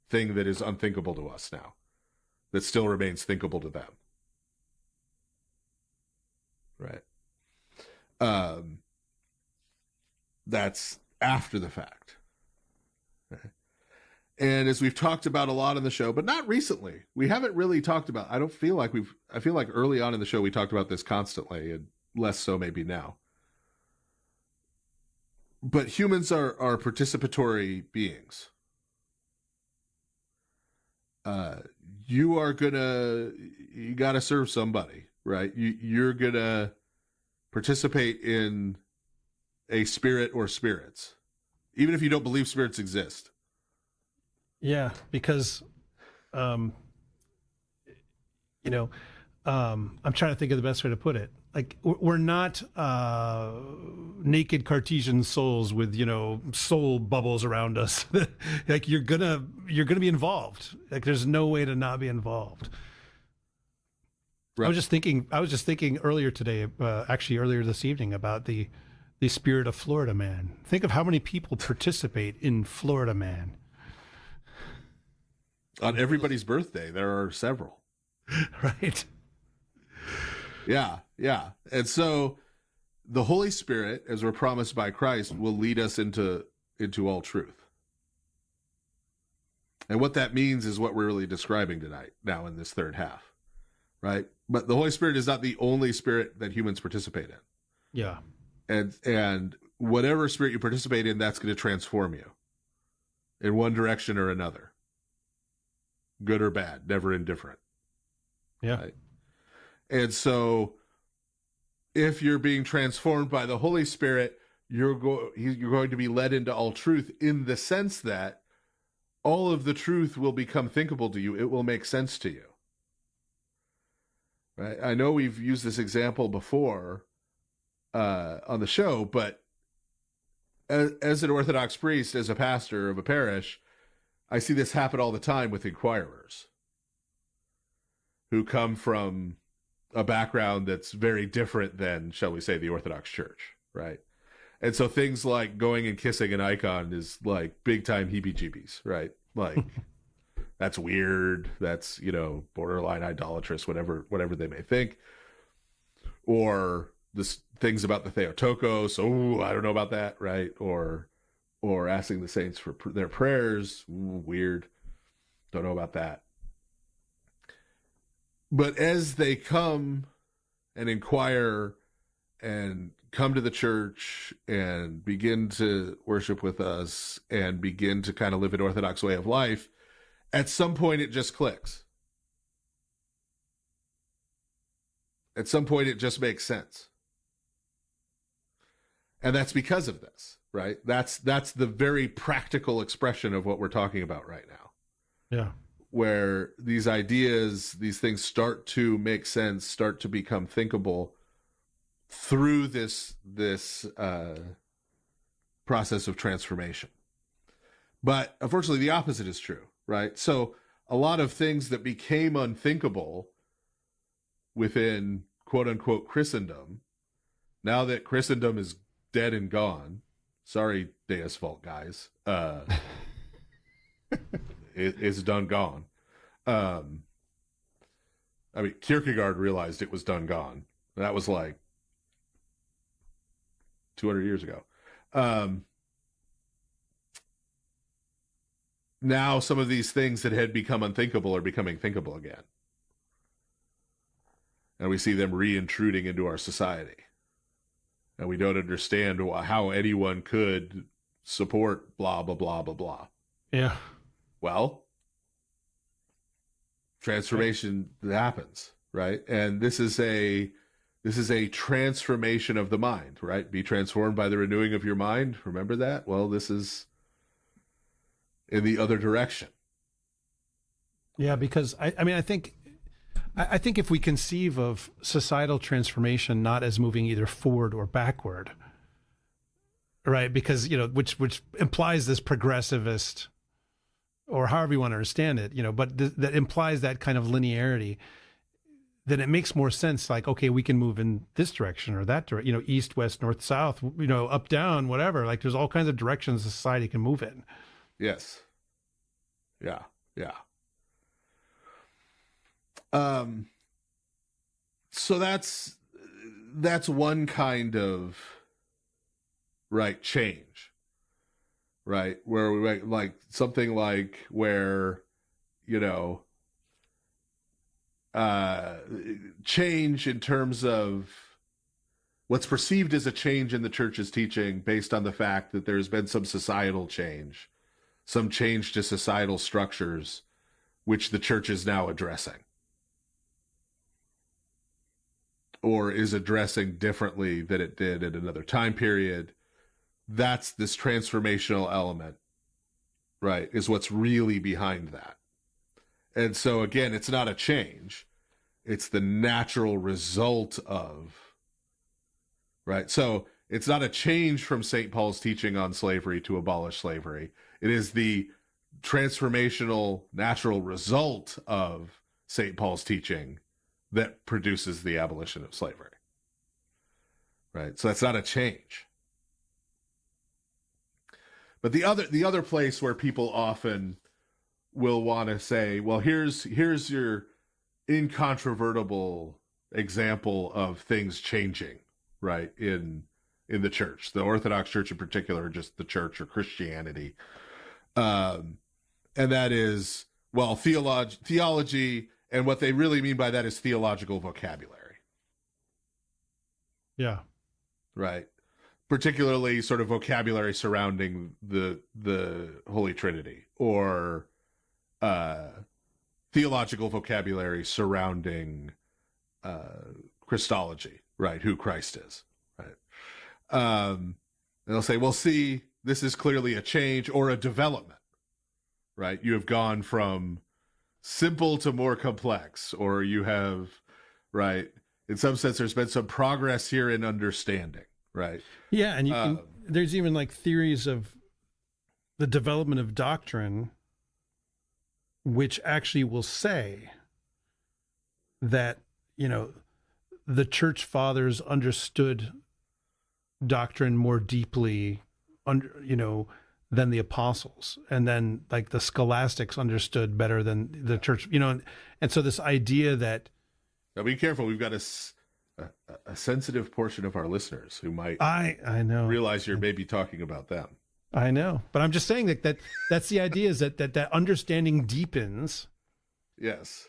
thing that is unthinkable to us now, that still remains thinkable to them. Right? That's after the fact. And as we've talked about a lot on the show, but not recently, we haven't really talked about, I feel like early on in the show, we talked about this constantly, and less so maybe now. But humans are participatory beings. You got to serve somebody, right? You're going to participate in a spirit or spirits, even if you don't believe spirits exist. Yeah, because, I'm trying to think of the best way to put it. Like, we're not naked Cartesian souls with, soul bubbles around us. Like, you're gonna be involved. Like, there's no way to not be involved. Right. I was just thinking earlier today, actually earlier this evening, about the spirit of Florida Man. Think of how many people participate in Florida Man. On everybody's birthday, there are several. Right. Yeah. And so the Holy Spirit, as we're promised by Christ, will lead us into all truth. And what that means is what we're really describing tonight, now in this third half, right? But the Holy Spirit is not the only spirit that humans participate in. Yeah. And whatever spirit you participate in, that's going to transform you in one direction or another. Good or bad, never indifferent. Yeah. Right? And so if you're being transformed by the Holy Spirit, you're going to be led into all truth, in the sense that all of the truth will become thinkable to you. It will make sense to you. Right? I know we've used this example before on the show, but as an Orthodox priest, as a pastor of a parish, I see this happen all the time with inquirers who come from a background that's very different than, shall we say, the Orthodox Church, right? And so things like going and kissing an icon is like big time heebie-jeebies, right? Like, that's weird. That's, borderline idolatrous, whatever they may think. Or things about the Theotokos. Oh, I don't know about that, right? Or asking the saints for their prayers. Ooh, weird. Don't know about that. But as they come and inquire and come to the church and begin to worship with us and begin to kind of live an Orthodox way of life, at some point it just clicks. At some point it just makes sense. And that's because of this, right? That's the very practical expression of what we're talking about right now. Yeah. Where these ideas, these things start to make sense, start to become thinkable through this process of transformation. But unfortunately, the opposite is true, right? So a lot of things that became unthinkable within quote unquote Christendom, now that Christendom is dead and gone, sorry, Deus Vult guys, it's done gone. I mean, Kierkegaard realized it was done gone. That was like 200 years ago. Now some of these things that had become unthinkable are becoming thinkable again. And we see them re-intruding into our society. And we don't understand how anyone could support blah, blah, blah, blah, blah. Yeah. Well, transformation happens, right? And this is a transformation of the mind, right? Be transformed by the renewing of your mind. Remember that? Well, this is in the other direction. Yeah, because I think if we conceive of societal transformation not as moving either forward or backward, right? Because, which implies this progressivist, or however you want to understand it, but that implies that kind of linearity, then it makes more sense. Like, okay, we can move in this direction or that direction, east, west, north, south, up, down, whatever. Like, there's all kinds of directions society can move in. Yes. Yeah. Yeah. So that's one kind of, right, change, right? Where we like something like where, change in terms of what's perceived as a change in the church's teaching based on the fact that there's been some societal change, some change to societal structures, which the church is now addressing, or is addressing differently than it did at another time period. That's this transformational element, right, is what's really behind that. And so, again, it's not a change. It's the natural result of, right? So it's not a change from St. Paul's teaching on slavery to abolish slavery. It is the transformational natural result of St. Paul's teaching that produces the abolition of slavery, right? So that's not a change. But the other place where people often will want to say, well, here's your incontrovertible example of things changing, right, in the church, the Orthodox Church in particular, or just the church or Christianity. And that is, well, theology, and what they really mean by that is theological vocabulary. Yeah. Right. Particularly sort of vocabulary surrounding the Holy Trinity, or theological vocabulary surrounding Christology, right? Who Christ is, right? And they'll say, well, see, this is clearly a change or a development, right? You have gone from simple to more complex, or you have, right? In some sense, there's been some progress here in understanding, right? Yeah, and there's even like theories of the development of doctrine, which actually will say that, the church fathers understood doctrine more deeply, than the apostles, and then like the scholastics understood better than the church, and so this idea that. Now be careful. We've got a sensitive portion of our listeners who might I know realize you're maybe talking about them. I know, but I'm just saying that's the idea, is that understanding deepens. Yes.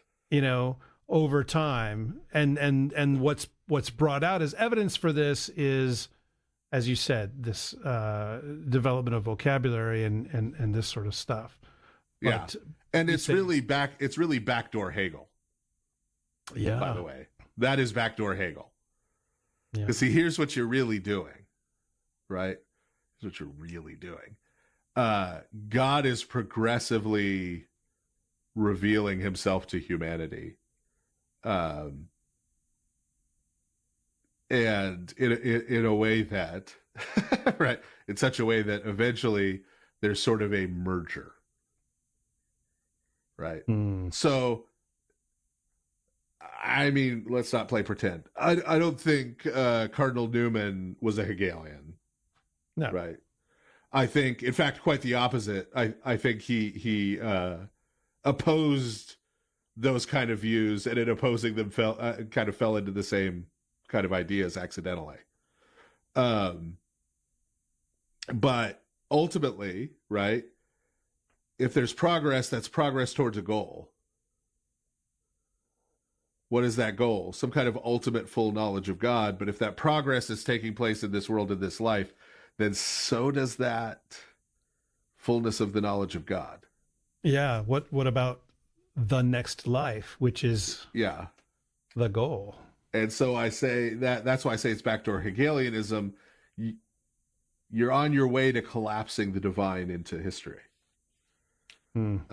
Over time, and what's brought out as evidence for this is, as you said, this development of vocabulary and this sort of stuff. Yeah, and it's really backdoor Hegel. Yeah. By the way, that is backdoor Hegel. Yeah. Because see, here's what you're really doing, right? Here's what you're really doing. God is progressively revealing himself to humanity. And in a way that, right, in such a way that eventually there's sort of a merger, right? So, I mean, let's not play pretend. I don't think Cardinal Newman was a Hegelian. No. Right. I think, in fact, quite the opposite. I think he opposed those kind of views, and in opposing them kind of fell into the same kind of ideas accidentally. But ultimately, right, if there's progress, that's progress towards a goal. What is that goal? Some kind of ultimate full knowledge of God. But if that progress is taking place in this world, in this life, then so does that fullness of the knowledge of God. Yeah. What about the next life, which is the goal? And so I say that's why I say it's backdoor Hegelianism. You're on your way to collapsing the divine into history. Even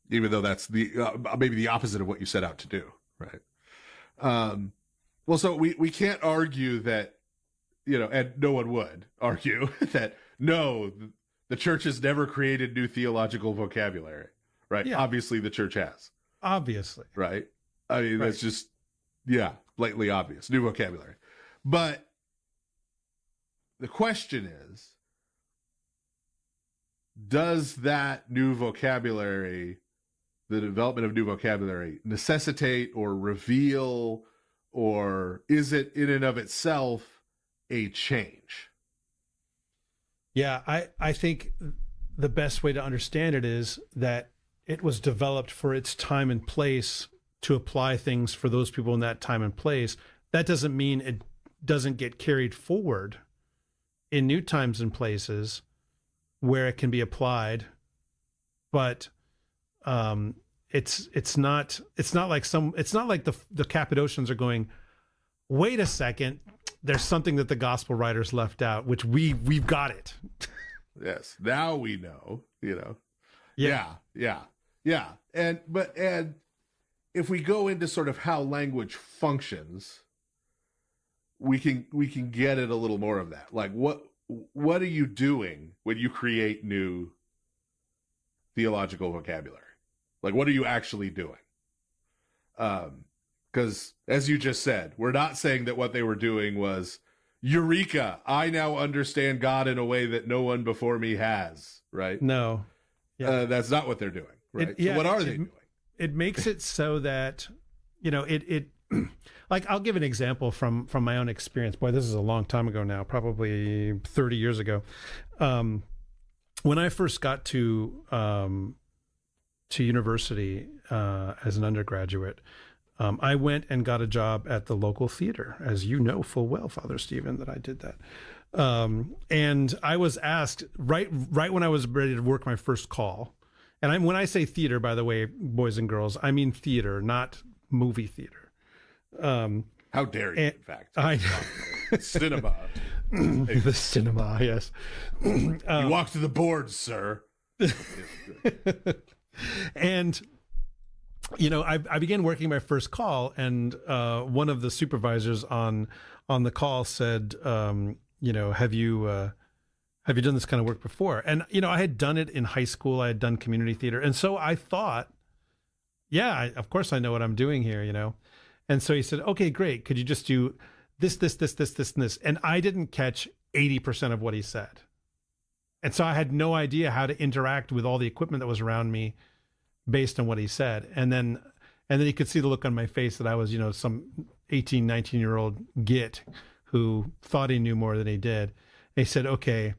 though that's maybe the opposite of what you set out to do, right? Well, so we can't argue that, and no one would argue that, no, the church has never created new theological vocabulary, right? Yeah. Obviously, the church has. Obviously. Right? I mean, that's just, blatantly obvious, new vocabulary. But the question is, does that new vocabulary, the development of new vocabulary, necessitate or reveal, or is it in and of itself a change? Yeah, I think the best way to understand it is that it was developed for its time and place to apply things for those people in that time and place. That doesn't mean it doesn't get carried forward in new times and places where it can be applied, but it's not like the Cappadocians are going, wait a second, there's something that the gospel writers left out, which we've got it. Yes, now we know, Yeah. Yeah. And if we go into sort of how language functions, we can get at a little more of that. Like what are you doing when you create new theological vocabulary? Like, what are you actually doing? Because as you just said, we're not saying that what they were doing was, Eureka, I now understand God in a way that no one before me has, right? No. Yeah. That's not what they're doing, right? So what are they doing? It makes it so that, it like, I'll give an example from my own experience. Boy, this is a long time ago now, probably 30 years ago. When I first got to university as an undergraduate, I went and got a job at the local theater, as you know full well, Father Stephen, that I did that. And I was asked right when I was ready to work my first call. And when I say theater, by the way, boys and girls, I mean theater, not movie theater. How dare you, in fact. Cinema. The cinema, yes. You walk to the board, sir. And, I began working my first call, and one of the supervisors on the call said, have you done this kind of work before? And, I had done it in high school. I had done community theater. And so I thought, of course I know what I'm doing here, And so he said, okay, great. Could you just do this, and this? And I didn't catch 80% of what he said. And so I had no idea how to interact with all the equipment that was around me based on what he said. And then he could see the look on my face that I was, some 18, 19-year-old git who thought he knew more than he did. And he said, okay.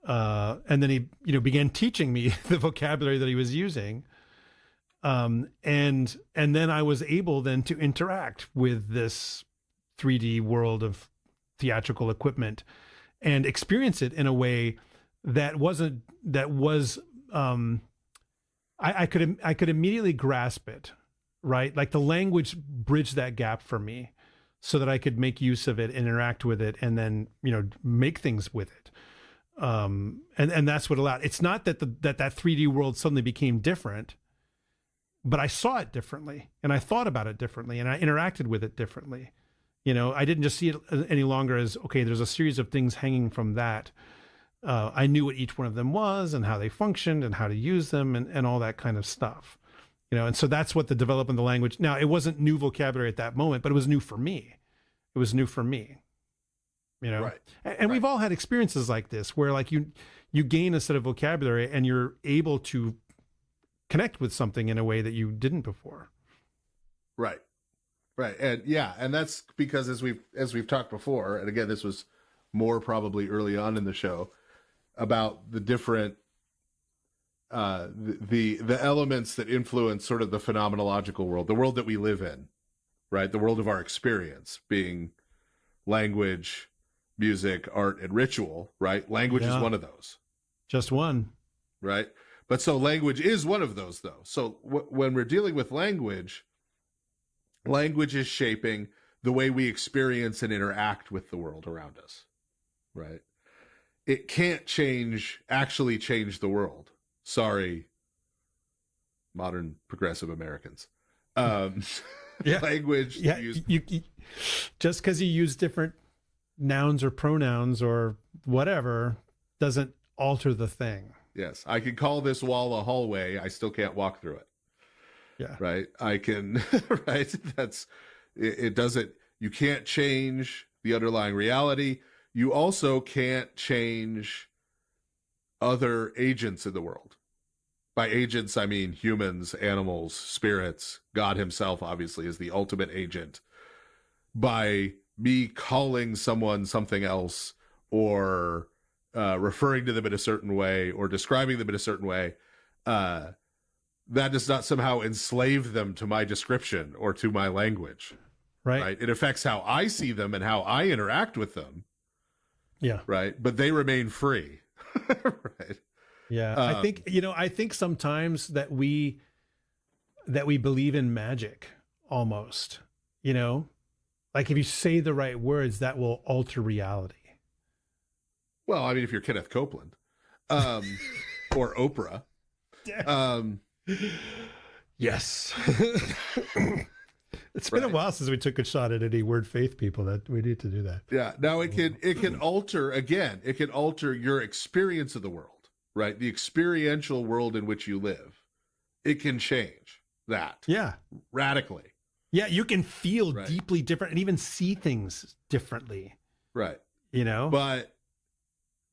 And then he, began teaching me the vocabulary that he was using. And then I was able then to interact with this 3D world of theatrical equipment and experience it in a way that I could immediately grasp it, right? Like the language bridged that gap for me so that I could make use of it, interact with it, and then, make things with it. And that's what allowed. It's not that that 3D world suddenly became different, but I saw it differently, and I thought about it differently, and I interacted with it differently. I didn't just see it any longer as, okay, there's a series of things hanging from that. I knew what each one of them was and how they functioned and how to use them and all that kind of stuff. And so that's what the development of the language. Now, it wasn't new vocabulary at that moment, but it was new for me. Right. And we've all had experiences like this where like you gain a set of vocabulary and you're able to connect with something in a way that you didn't before. Right. And that's because as we've talked before, and again, this was more probably early on in the show, about the different the elements that influence sort of the phenomenological world, the world that we live in, right? The world of our experience being language, music, art, and ritual, right? Language is one of those. Just one. Right? But so language is one of those, though. So when we're dealing with language is shaping the way we experience and interact with the world around us, right? It can't actually change the world. Sorry, modern progressive Americans. Language. Yeah, you just because you use different nouns or pronouns or whatever doesn't alter the thing. Yes, I can call this wall a hallway. I still can't walk through it. Yeah. Right. I can. Right. It doesn't. You can't change the underlying reality. You also can't change other agents in the world. By agents, I mean humans, animals, spirits. God himself, obviously, is the ultimate agent. By me calling someone something else or referring to them in a certain way or describing them in a certain way, that does not somehow enslave them to my description or to my language. Right. It affects how I see them and how I interact with them. Yeah. Right. But they remain free. Right. Yeah. I think sometimes that we believe in magic almost, like if you say the right words, that will alter reality. Well, I mean, if you're Kenneth Copeland, or Oprah, yes. It's been a while since we took a shot at any word faith people. That we need to do that. Yeah. Now it can alter your experience of the world, right? The experiential world in which you live. It can change that. Yeah. Radically. Yeah. You can feel deeply different and even see things differently. Right. But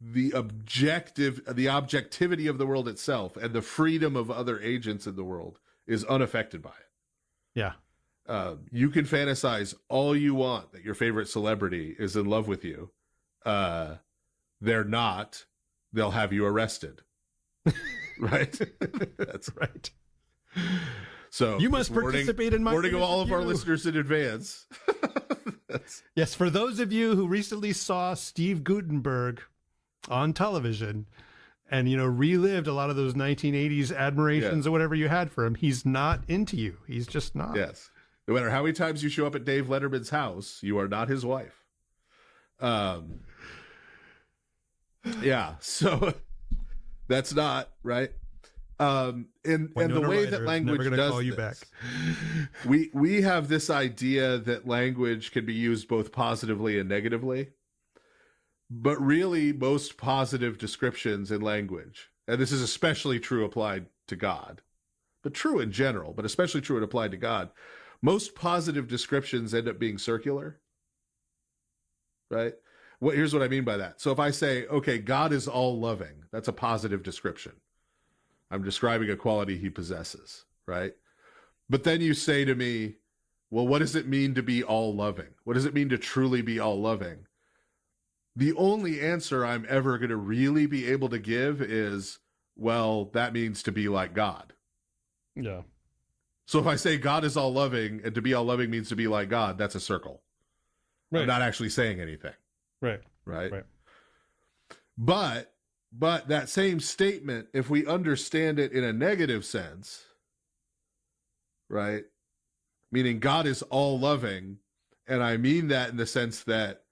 the objectivity of the world itself and the freedom of other agents in the world is unaffected by it. Yeah. You can fantasize all you want that your favorite celebrity is in love with you. They're not. They'll have you arrested. Right? That's right. So you must participate in my warning of all of our listeners in advance. Yes, for those of you who recently saw Steve Guttenberg on television and, relived a lot of those 1980s admirations or whatever you had for him, he's not into you. He's just not. Yes. No matter how many times you show up at Dave Letterman's house, you are not his wife. Yeah. So that's not right. And the way that language does call you this, back. we have this idea that language can be used both positively and negatively. But really, most positive descriptions in language, and this is especially true applied to God, but true in general, but especially true and applied to God, most positive descriptions end up being circular, right? Here's what I mean by that. So if I say, okay, God is all loving, that's a positive description. I'm describing a quality he possesses, right? But then you say to me, well, what does it mean to be all loving? What does it mean to truly be all loving? The only answer I'm ever going to really be able to give is, well, that means to be like God. Yeah. So if I say God is all loving and to be all loving means to be like God, that's a circle. Right. I'm not actually saying anything. Right. But that same statement, if we understand it in a negative sense, right? Meaning God is all loving, and I mean that in the sense that,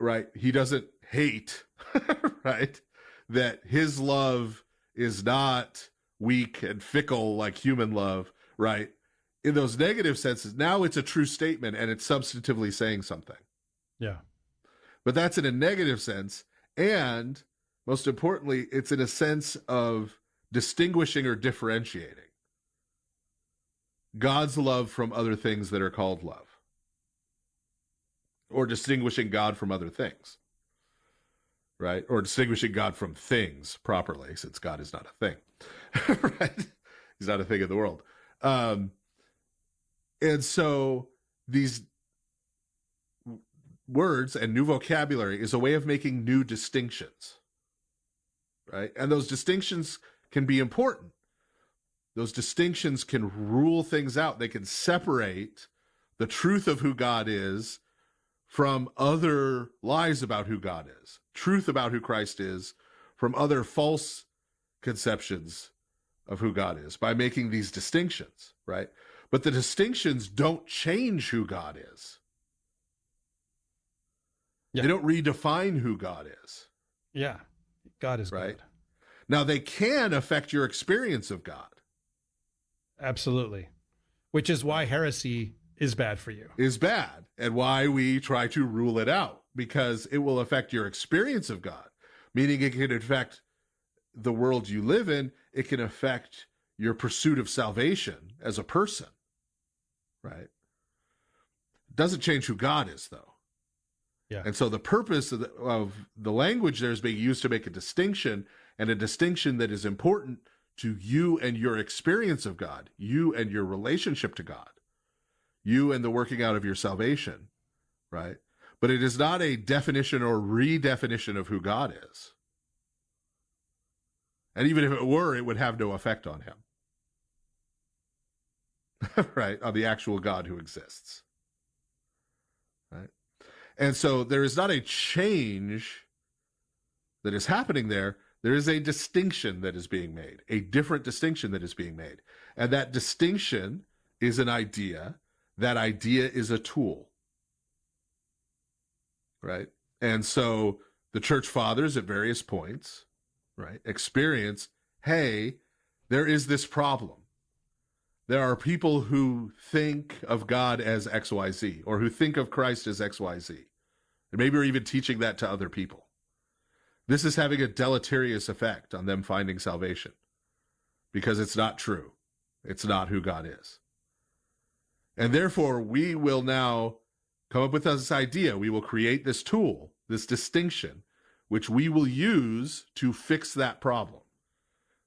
right, he doesn't hate, right? That his love is not weak and fickle like human love, right? In those negative senses, now it's a true statement and it's substantively saying something. Yeah. But that's in a negative sense. And most importantly, it's in a sense of distinguishing or differentiating God's love from other things that are called love. Or distinguishing God from other things, right? Or distinguishing God from things properly, since God is not a thing, right? He's not a thing in the world. And so these words and new vocabulary is a way of making new distinctions, right? And those distinctions can be important. Those distinctions can rule things out. They can separate the truth of who God is from other lies about who God is, truth about who Christ is, from other false conceptions of who God is, by making these distinctions, right? But the distinctions don't change who God is. Yeah. They don't redefine who God is. Yeah. God is right. God. Now, they can affect your experience of God. Absolutely. Which is why heresy is bad for you. Is bad, and why we try to rule it out, because it will affect your experience of God, meaning it can affect the world you live in. It can affect your pursuit of salvation as a person, right? It doesn't change who God is, though. Yeah. And so the purpose of the language there is being used to make a distinction, and a distinction that is important to you and your experience of God, you and your relationship to God, you and the working out of your salvation, right? but it is not a definition or redefinition of who God is. And even if it were, it would have no effect on him. Right? On the actual God who exists. Right? And so there is not a change that is happening there. There is a distinction that is being made, a different distinction that is being made. And that distinction is an idea. That idea is a tool. Right? And so the church fathers at various points, right, experience, hey, there is this problem. There are people who think of God as XYZ, or who think of Christ as XYZ. And maybe we're even teaching that to other people. This is having a deleterious effect on them finding salvation because it's not true. It's not who God is. And therefore, we will now come up with this idea. We will create this tool, this distinction, which we will use to fix that problem,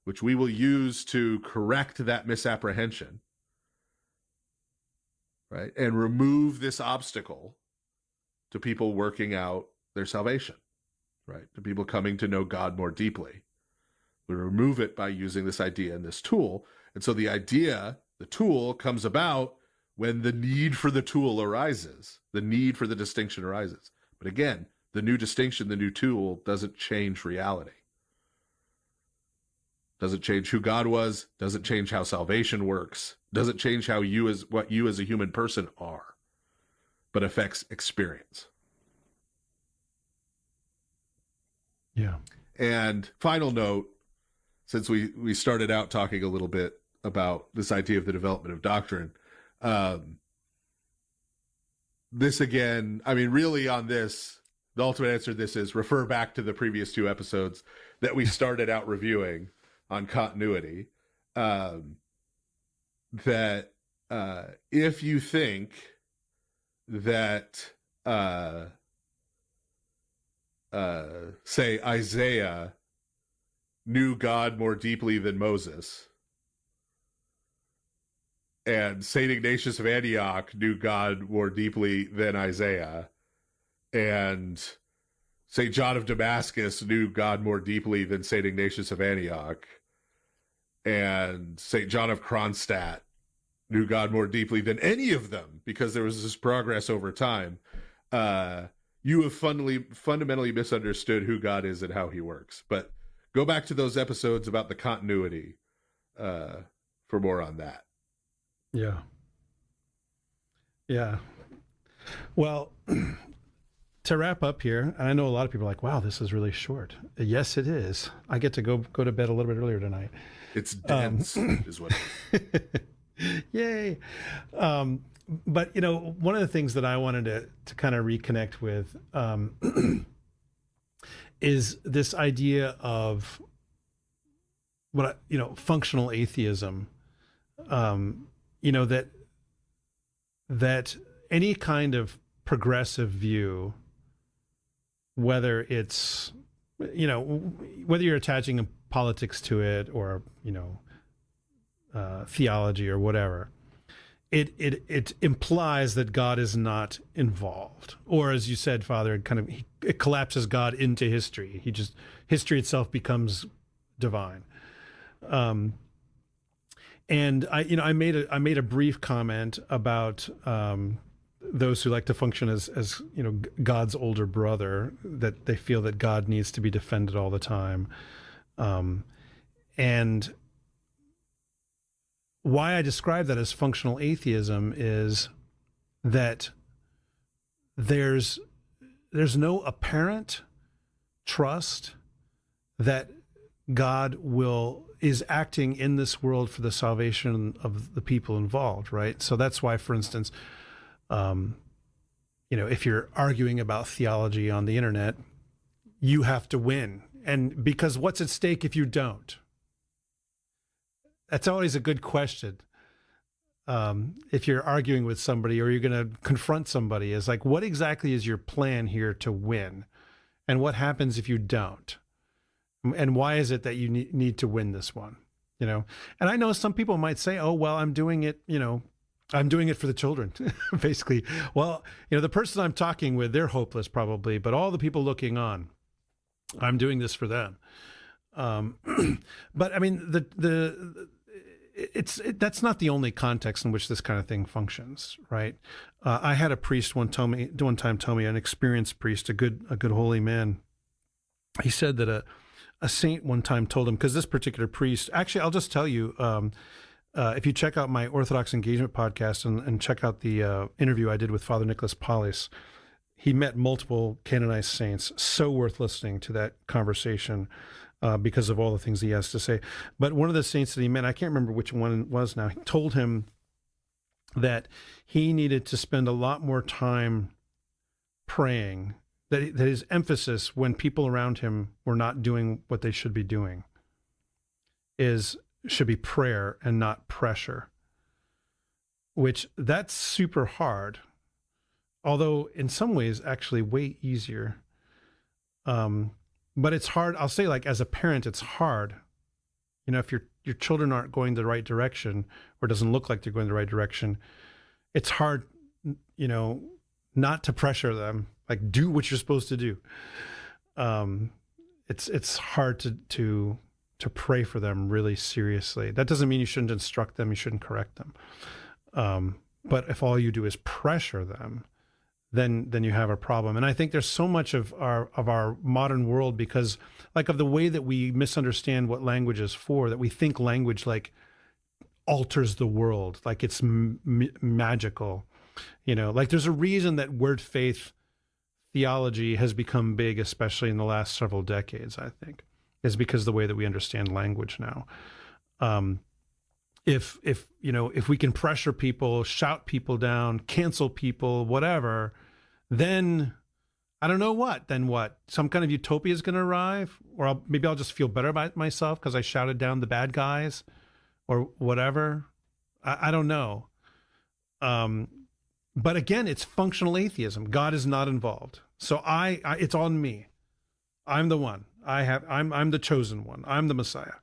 which we will use to correct that misapprehension, right? And remove this obstacle to people working out their salvation, right? To people coming to know God more deeply. We remove it by using this idea and this tool. And so the idea, the tool, comes about when the need for the tool arises, the need for the distinction arises. But again, the new distinction, the new tool, doesn't change reality. Doesn't change who God was, doesn't change how salvation works, doesn't change how what you as a human person are, but affects experience. Yeah. And final note, since we started out talking a little bit about this idea of the development of doctrine, this again, I mean, really on this, the ultimate answer to this is refer back to the previous 2 episodes that we started out reviewing on continuity. That if you think that, say, Isaiah knew God more deeply than Moses, and St. Ignatius of Antioch knew God more deeply than Isaiah, and St. John of Damascus knew God more deeply than St. Ignatius of Antioch, and St. John of Kronstadt knew God more deeply than any of them, because there was this progress over time, you have fundamentally misunderstood who God is and how he works. But go back to those episodes about the continuity for more on that. Yeah. Yeah. Well, to wrap up here, and I know a lot of people are like, wow, this is really short. Yes, it is. I get to go to bed a little bit earlier tonight. It's dense, is what it is. Yay. But, one of the things that I wanted to kind of reconnect with is this idea of functional atheism. That any kind of progressive view, whether it's, whether you're attaching politics to it or, theology or whatever, it implies that God is not involved. Or as you said, Father, it collapses God into history. History itself becomes divine. And I made a brief comment about those who like to function as God's older brother, that they feel that God needs to be defended all the time, and why I describe that as functional atheism is that there's no apparent trust that God is acting in this world for the salvation of the people involved, right? So that's why, for instance, if you're arguing about theology on the internet, you have to win. And because what's at stake if you don't? That's always a good question. If you're arguing with somebody or you're going to confront somebody, is like, what exactly is your plan here to win? And what happens if you don't? And why is it that you need to win this one? And I know some people might say, oh, well, I'm doing it, I'm doing it for the children, basically. Well, the person I'm talking with, they're hopeless probably, but all the people looking on, I'm doing this for them. But I mean, that's not the only context in which this kind of thing functions, right? I had a priest one time told me, an experienced priest, a good holy man. He said that a saint one time told him, because this particular priest, actually, I'll just tell you, if you check out my Orthodox Engagement podcast and check out the interview I did with Father Nicholas Paulis, he met multiple canonized saints. So worth listening to that conversation because of all the things he has to say. But one of the saints that he met, I can't remember which one it was now, he told him that he needed to spend a lot more time praying, that his emphasis when people around him were not doing what they should be doing should be prayer and not pressure, which that's super hard, although in some ways actually way easier. But it's hard. I'll say, like, as a parent, it's hard. If your children aren't going the right direction, or doesn't look like they're going the right direction, it's hard, not to pressure them, like, do what you're supposed to do. It's hard to pray for them really seriously. That doesn't mean you shouldn't instruct them, you shouldn't correct them. But if all you do is pressure them, then you have a problem. And I think there's so much of our modern world, because like of the way that we misunderstand what language is for, that we think language like alters the world, like it's magical. Like there's a reason that word faith theology has become big, especially in the last several decades, I think, is because of the way that we understand language now. If we can pressure people, shout people down, cancel people, whatever, then I don't know what. Then what? Some kind of utopia is going to arrive, or maybe I'll just feel better about myself because I shouted down the bad guys, or whatever. I don't know. But again, it's functional atheism. God is not involved, so it's on me. I'm the one. I'm the chosen one. I'm the Messiah.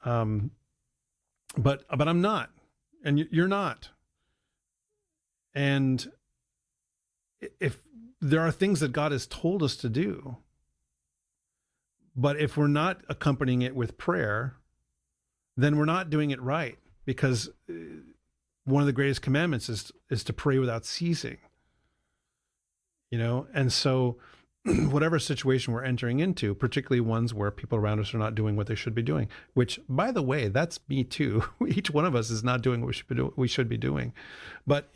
But I'm not, and you're not. And if there are things that God has told us to do, but if we're not accompanying it with prayer, then we're not doing it right, because one of the greatest commandments is to pray without ceasing. And so whatever situation we're entering into, particularly ones where people around us are not doing what they should be doing, which, by the way, that's me too. Each one of us is not doing what we should be doing. But,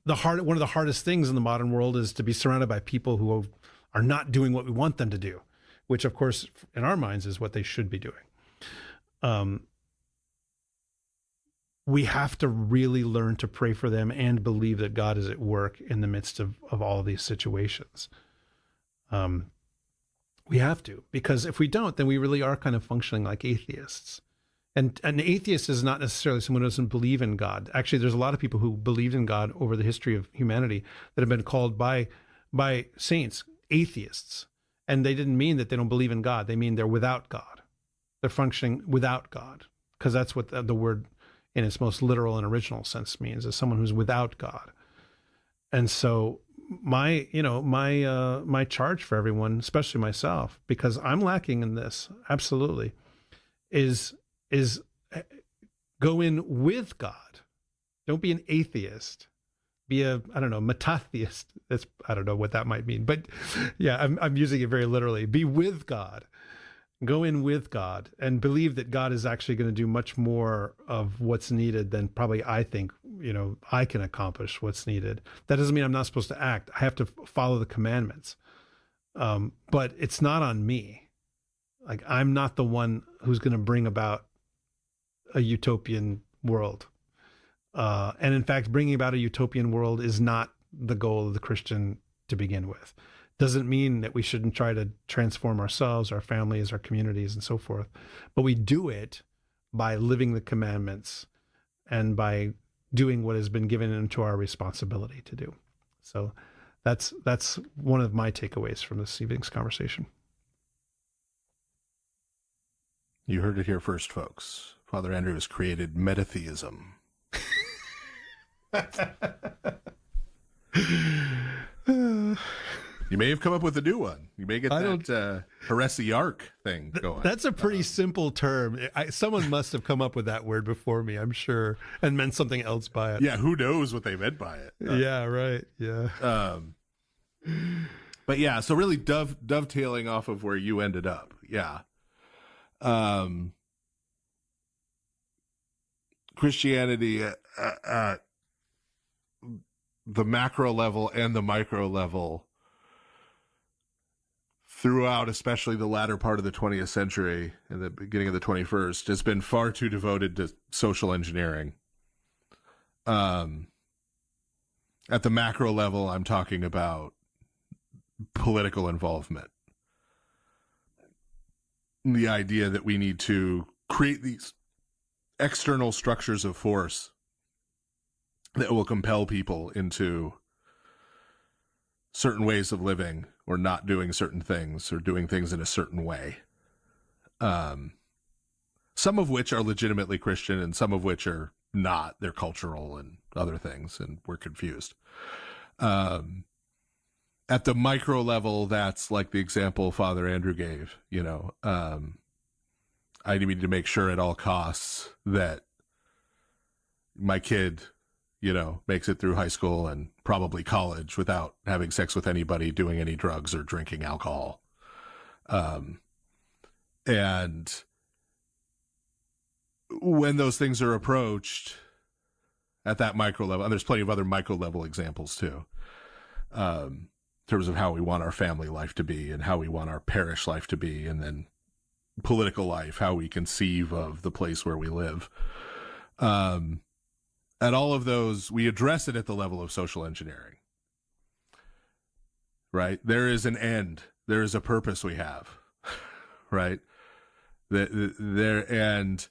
one of the hardest things in the modern world is to be surrounded by people who are not doing what we want them to do, which, of course, in our minds is what they should be doing. We have to really learn to pray for them and believe that God is at work in the midst of all of these situations. We have to, because if we don't, then we really are kind of functioning like atheists. And an atheist is not necessarily someone who doesn't believe in God. Actually, there's a lot of people who believed in God over the history of humanity that have been called by saints atheists. And they didn't mean that they don't believe in God. They mean they're without God. They're functioning without God, because that's what the word in its most literal and original sense means, is someone who's without God. And so my charge for everyone, especially myself, because I'm lacking in this, absolutely, is go in with God. Don't be an atheist. Be a, metatheist. I don't know what that might mean, but yeah, I'm using it very literally. Be with God. Go in with God and believe that God is actually going to do much more of what's needed than probably I think, I can accomplish what's needed. That doesn't mean I'm not supposed to act. I have to follow the commandments. But it's not on me. Like, I'm not the one who's going to bring about a utopian world. And in fact, bringing about a utopian world is not the goal of the Christian to begin with. Doesn't mean that we shouldn't try to transform ourselves, our families, our communities, and so forth. But we do it by living the commandments and by doing what has been given into our responsibility to do. So that's one of my takeaways from this evening's conversation. You heard it here first, folks. Father Andrew has created metatheism. You may have come up with a new one. You may get that heresiarch thing going. That's a pretty simple term. Someone must have come up with that word before me, I'm sure, and meant something else by it. Yeah, who knows what they meant by it. Yeah, right. Yeah. But yeah, so really dovetailing off of where you ended up. Yeah. Christianity at the macro level and the micro level throughout, especially the latter part of the 20th century and the beginning of the 21st, has been far too devoted to social engineering. At the macro level, I'm talking about political involvement. The idea that we need to create these external structures of force that will compel people into certain ways of living or not doing certain things or doing things in a certain way. Some of which are legitimately Christian and some of which are not. They're cultural and other things, and we're confused. At the micro level, that's like the example Father Andrew gave, I need to make sure at all costs that my kid, makes it through high school and probably college without having sex with anybody, doing any drugs or drinking alcohol. And when those things are approached at that micro level, and there's plenty of other micro level examples too, in terms of how we want our family life to be and how we want our parish life to be, and then political life, how we conceive of the place where we live. At all of those, we address it at the level of social engineering, right? There is an end. There is a purpose we have, right? And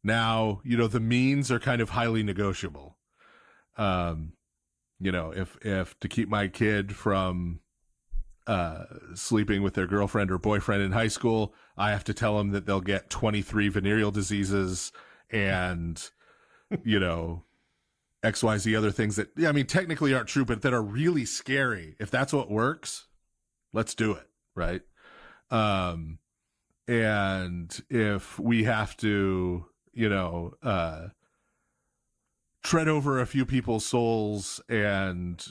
now, the means are kind of highly negotiable. If to keep my kid from sleeping with their girlfriend or boyfriend in high school, I have to tell them that they'll get 23 venereal diseases and, XYZ other things that, technically aren't true, but that are really scary. If that's what works, let's do it. Right. And if we have to, tread over a few people's souls and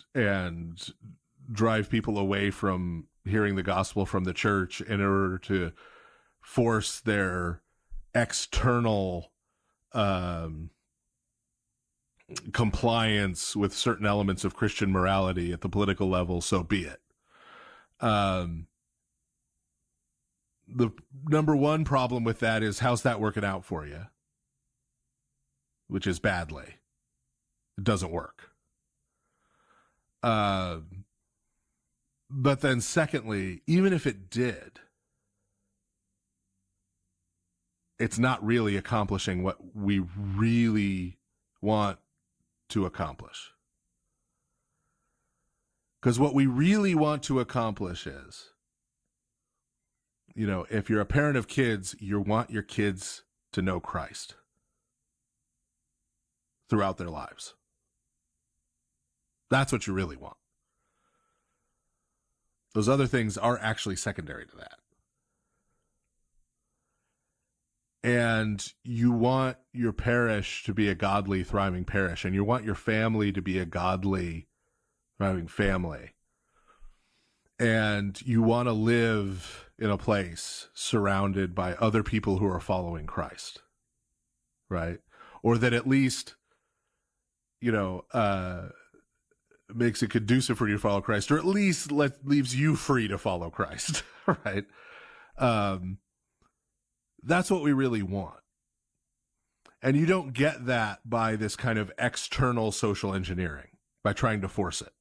drive people away from hearing the gospel from the church in order to force their external compliance with certain elements of Christian morality at the political level, so be it. The number one problem with that is, how's that working out for you? Which is badly. It doesn't work. But then secondly, even if it did, it's not really accomplishing what we really want to accomplish. Because what we really want to accomplish is, if you're a parent of kids, you want your kids to know Christ throughout their lives. That's what you really want. Those other things are actually secondary to that. And you want your parish to be a godly, thriving parish, and you want your family to be a godly, thriving family. And you want to live in a place surrounded by other people who are following Christ, right? Or that at least, makes it conducive for you to follow Christ, or at least leaves you free to follow Christ, right? That's what we really want. And you don't get that by this kind of external social engineering, by trying to force it,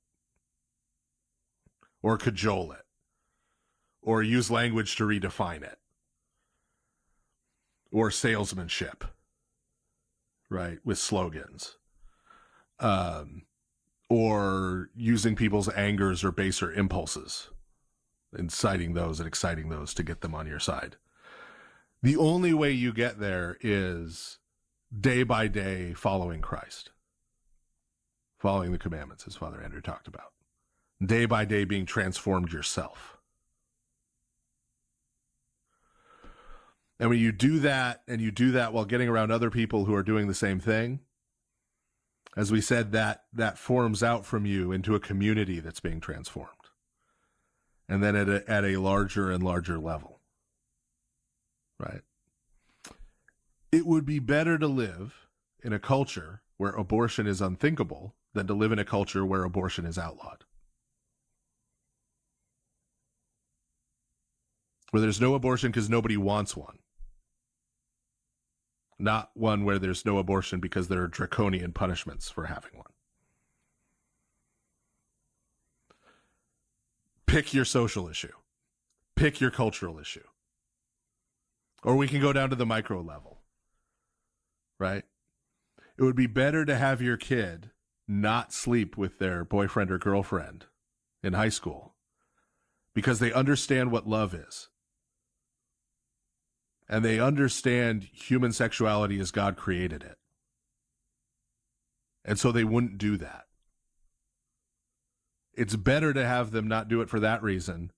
or cajole it, or use language to redefine it, or salesmanship, right, with slogans. Or using people's angers or baser impulses, inciting those and exciting those to get them on your side. The only way you get there is day by day following Christ, following the commandments, as Father Andrew talked about. Day by day being transformed yourself. And when you do that, and you do that while getting around other people who are doing the same thing, as we said, that forms out from you into a community that's being transformed. And then at a larger and larger level. Right? It would be better to live in a culture where abortion is unthinkable than to live in a culture where abortion is outlawed. Where there's no abortion because nobody wants one. Not one where there's no abortion because there are draconian punishments for having one. Pick your social issue. Pick your cultural issue. Or we can go down to the micro level. Right? It would be better to have your kid not sleep with their boyfriend or girlfriend in high school because they understand what love is. And they understand human sexuality as God created it. And so they wouldn't do that. It's better to have them not do it for that reason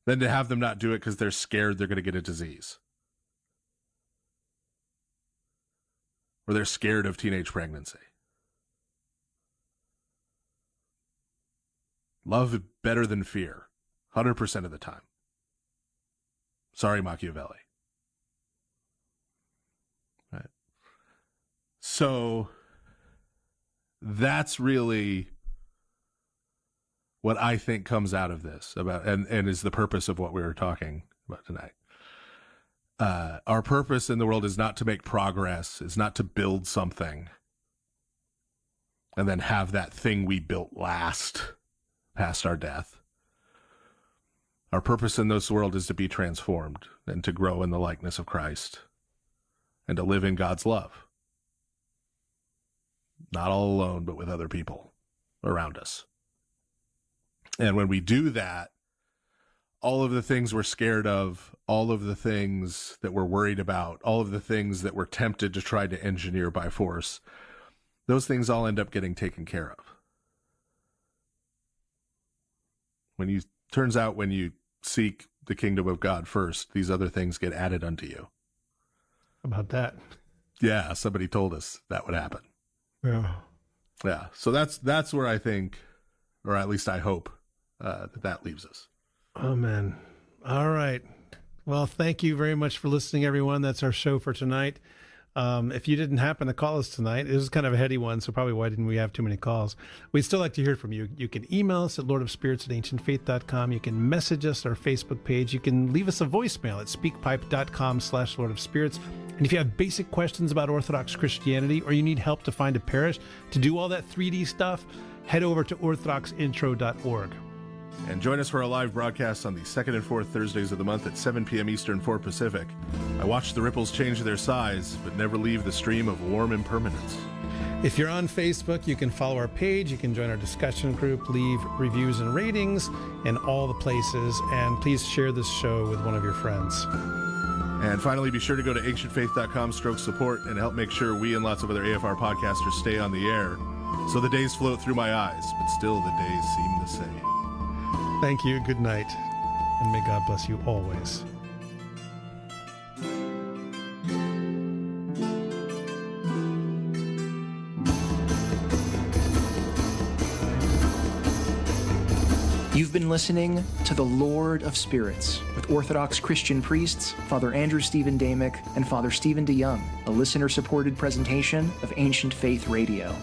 than to have them not do it because they're scared they're going to get a disease. Or they're scared of teenage pregnancy. Love is better than fear, 100% of the time. Sorry, Machiavelli. Right. So that's really what I think comes out of this about, and is the purpose of what we were talking about tonight. Our purpose in the world is not to make progress, is not to build something and then have that thing we built last past our death. Our purpose in this world is to be transformed and to grow in the likeness of Christ and to live in God's love. Not all alone, but with other people around us. And when we do that, all of the things we're scared of, all of the things that we're worried about, all of the things that we're tempted to try to engineer by force, those things all end up getting taken care of. Turns out when you seek the kingdom of God first, these other things get added unto you. How about that? Yeah, somebody told us that would happen. Yeah. Yeah, so that's where I think, or at least I hope, that leaves us. Amen. All right. Well, thank you very much for listening, everyone. That's our show for tonight. If you didn't happen to call us tonight, it was kind of a heady one, so probably why didn't we have too many calls? We'd still like to hear from you. You can email us at lordofspirits@ancientfaith.com. You can message us at our Facebook page. You can leave us a voicemail at speakpipe.com/lordofspirits. And if you have basic questions about Orthodox Christianity, or you need help to find a parish to do all that 3D stuff, head over to orthodoxintro.org. And join us for our live broadcasts on the 2nd and 4th Thursdays of the month at 7 p.m. Eastern, 4 Pacific. I watch the ripples change their size, but never leave the stream of warm impermanence. If you're on Facebook, you can follow our page, you can join our discussion group, leave reviews and ratings in all the places, and please share this show with one of your friends. And finally, be sure to go to ancientfaith.com/support and help make sure we and lots of other AFR podcasters stay on the air. So the days float through my eyes, but still the days seem the same. Thank you. Good night. And may God bless you always. You've been listening to The Lord of Spirits with Orthodox Christian priests, Father Andrew Stephen Damick and Father Stephen DeYoung, a listener-supported presentation of Ancient Faith Radio.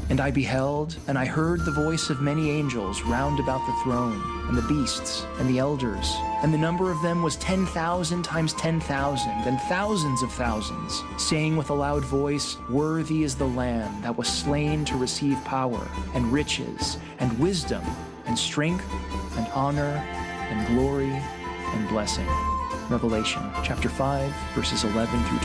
And I beheld, and I heard the voice of many angels round about the throne, and the beasts, and the elders, and the number of them was 10,000 times 10,000, and thousands of thousands, saying with a loud voice, Worthy is the Lamb that was slain to receive power, and riches, and wisdom, and strength, and honor, and glory, and blessing. Revelation chapter 5, verses 11 through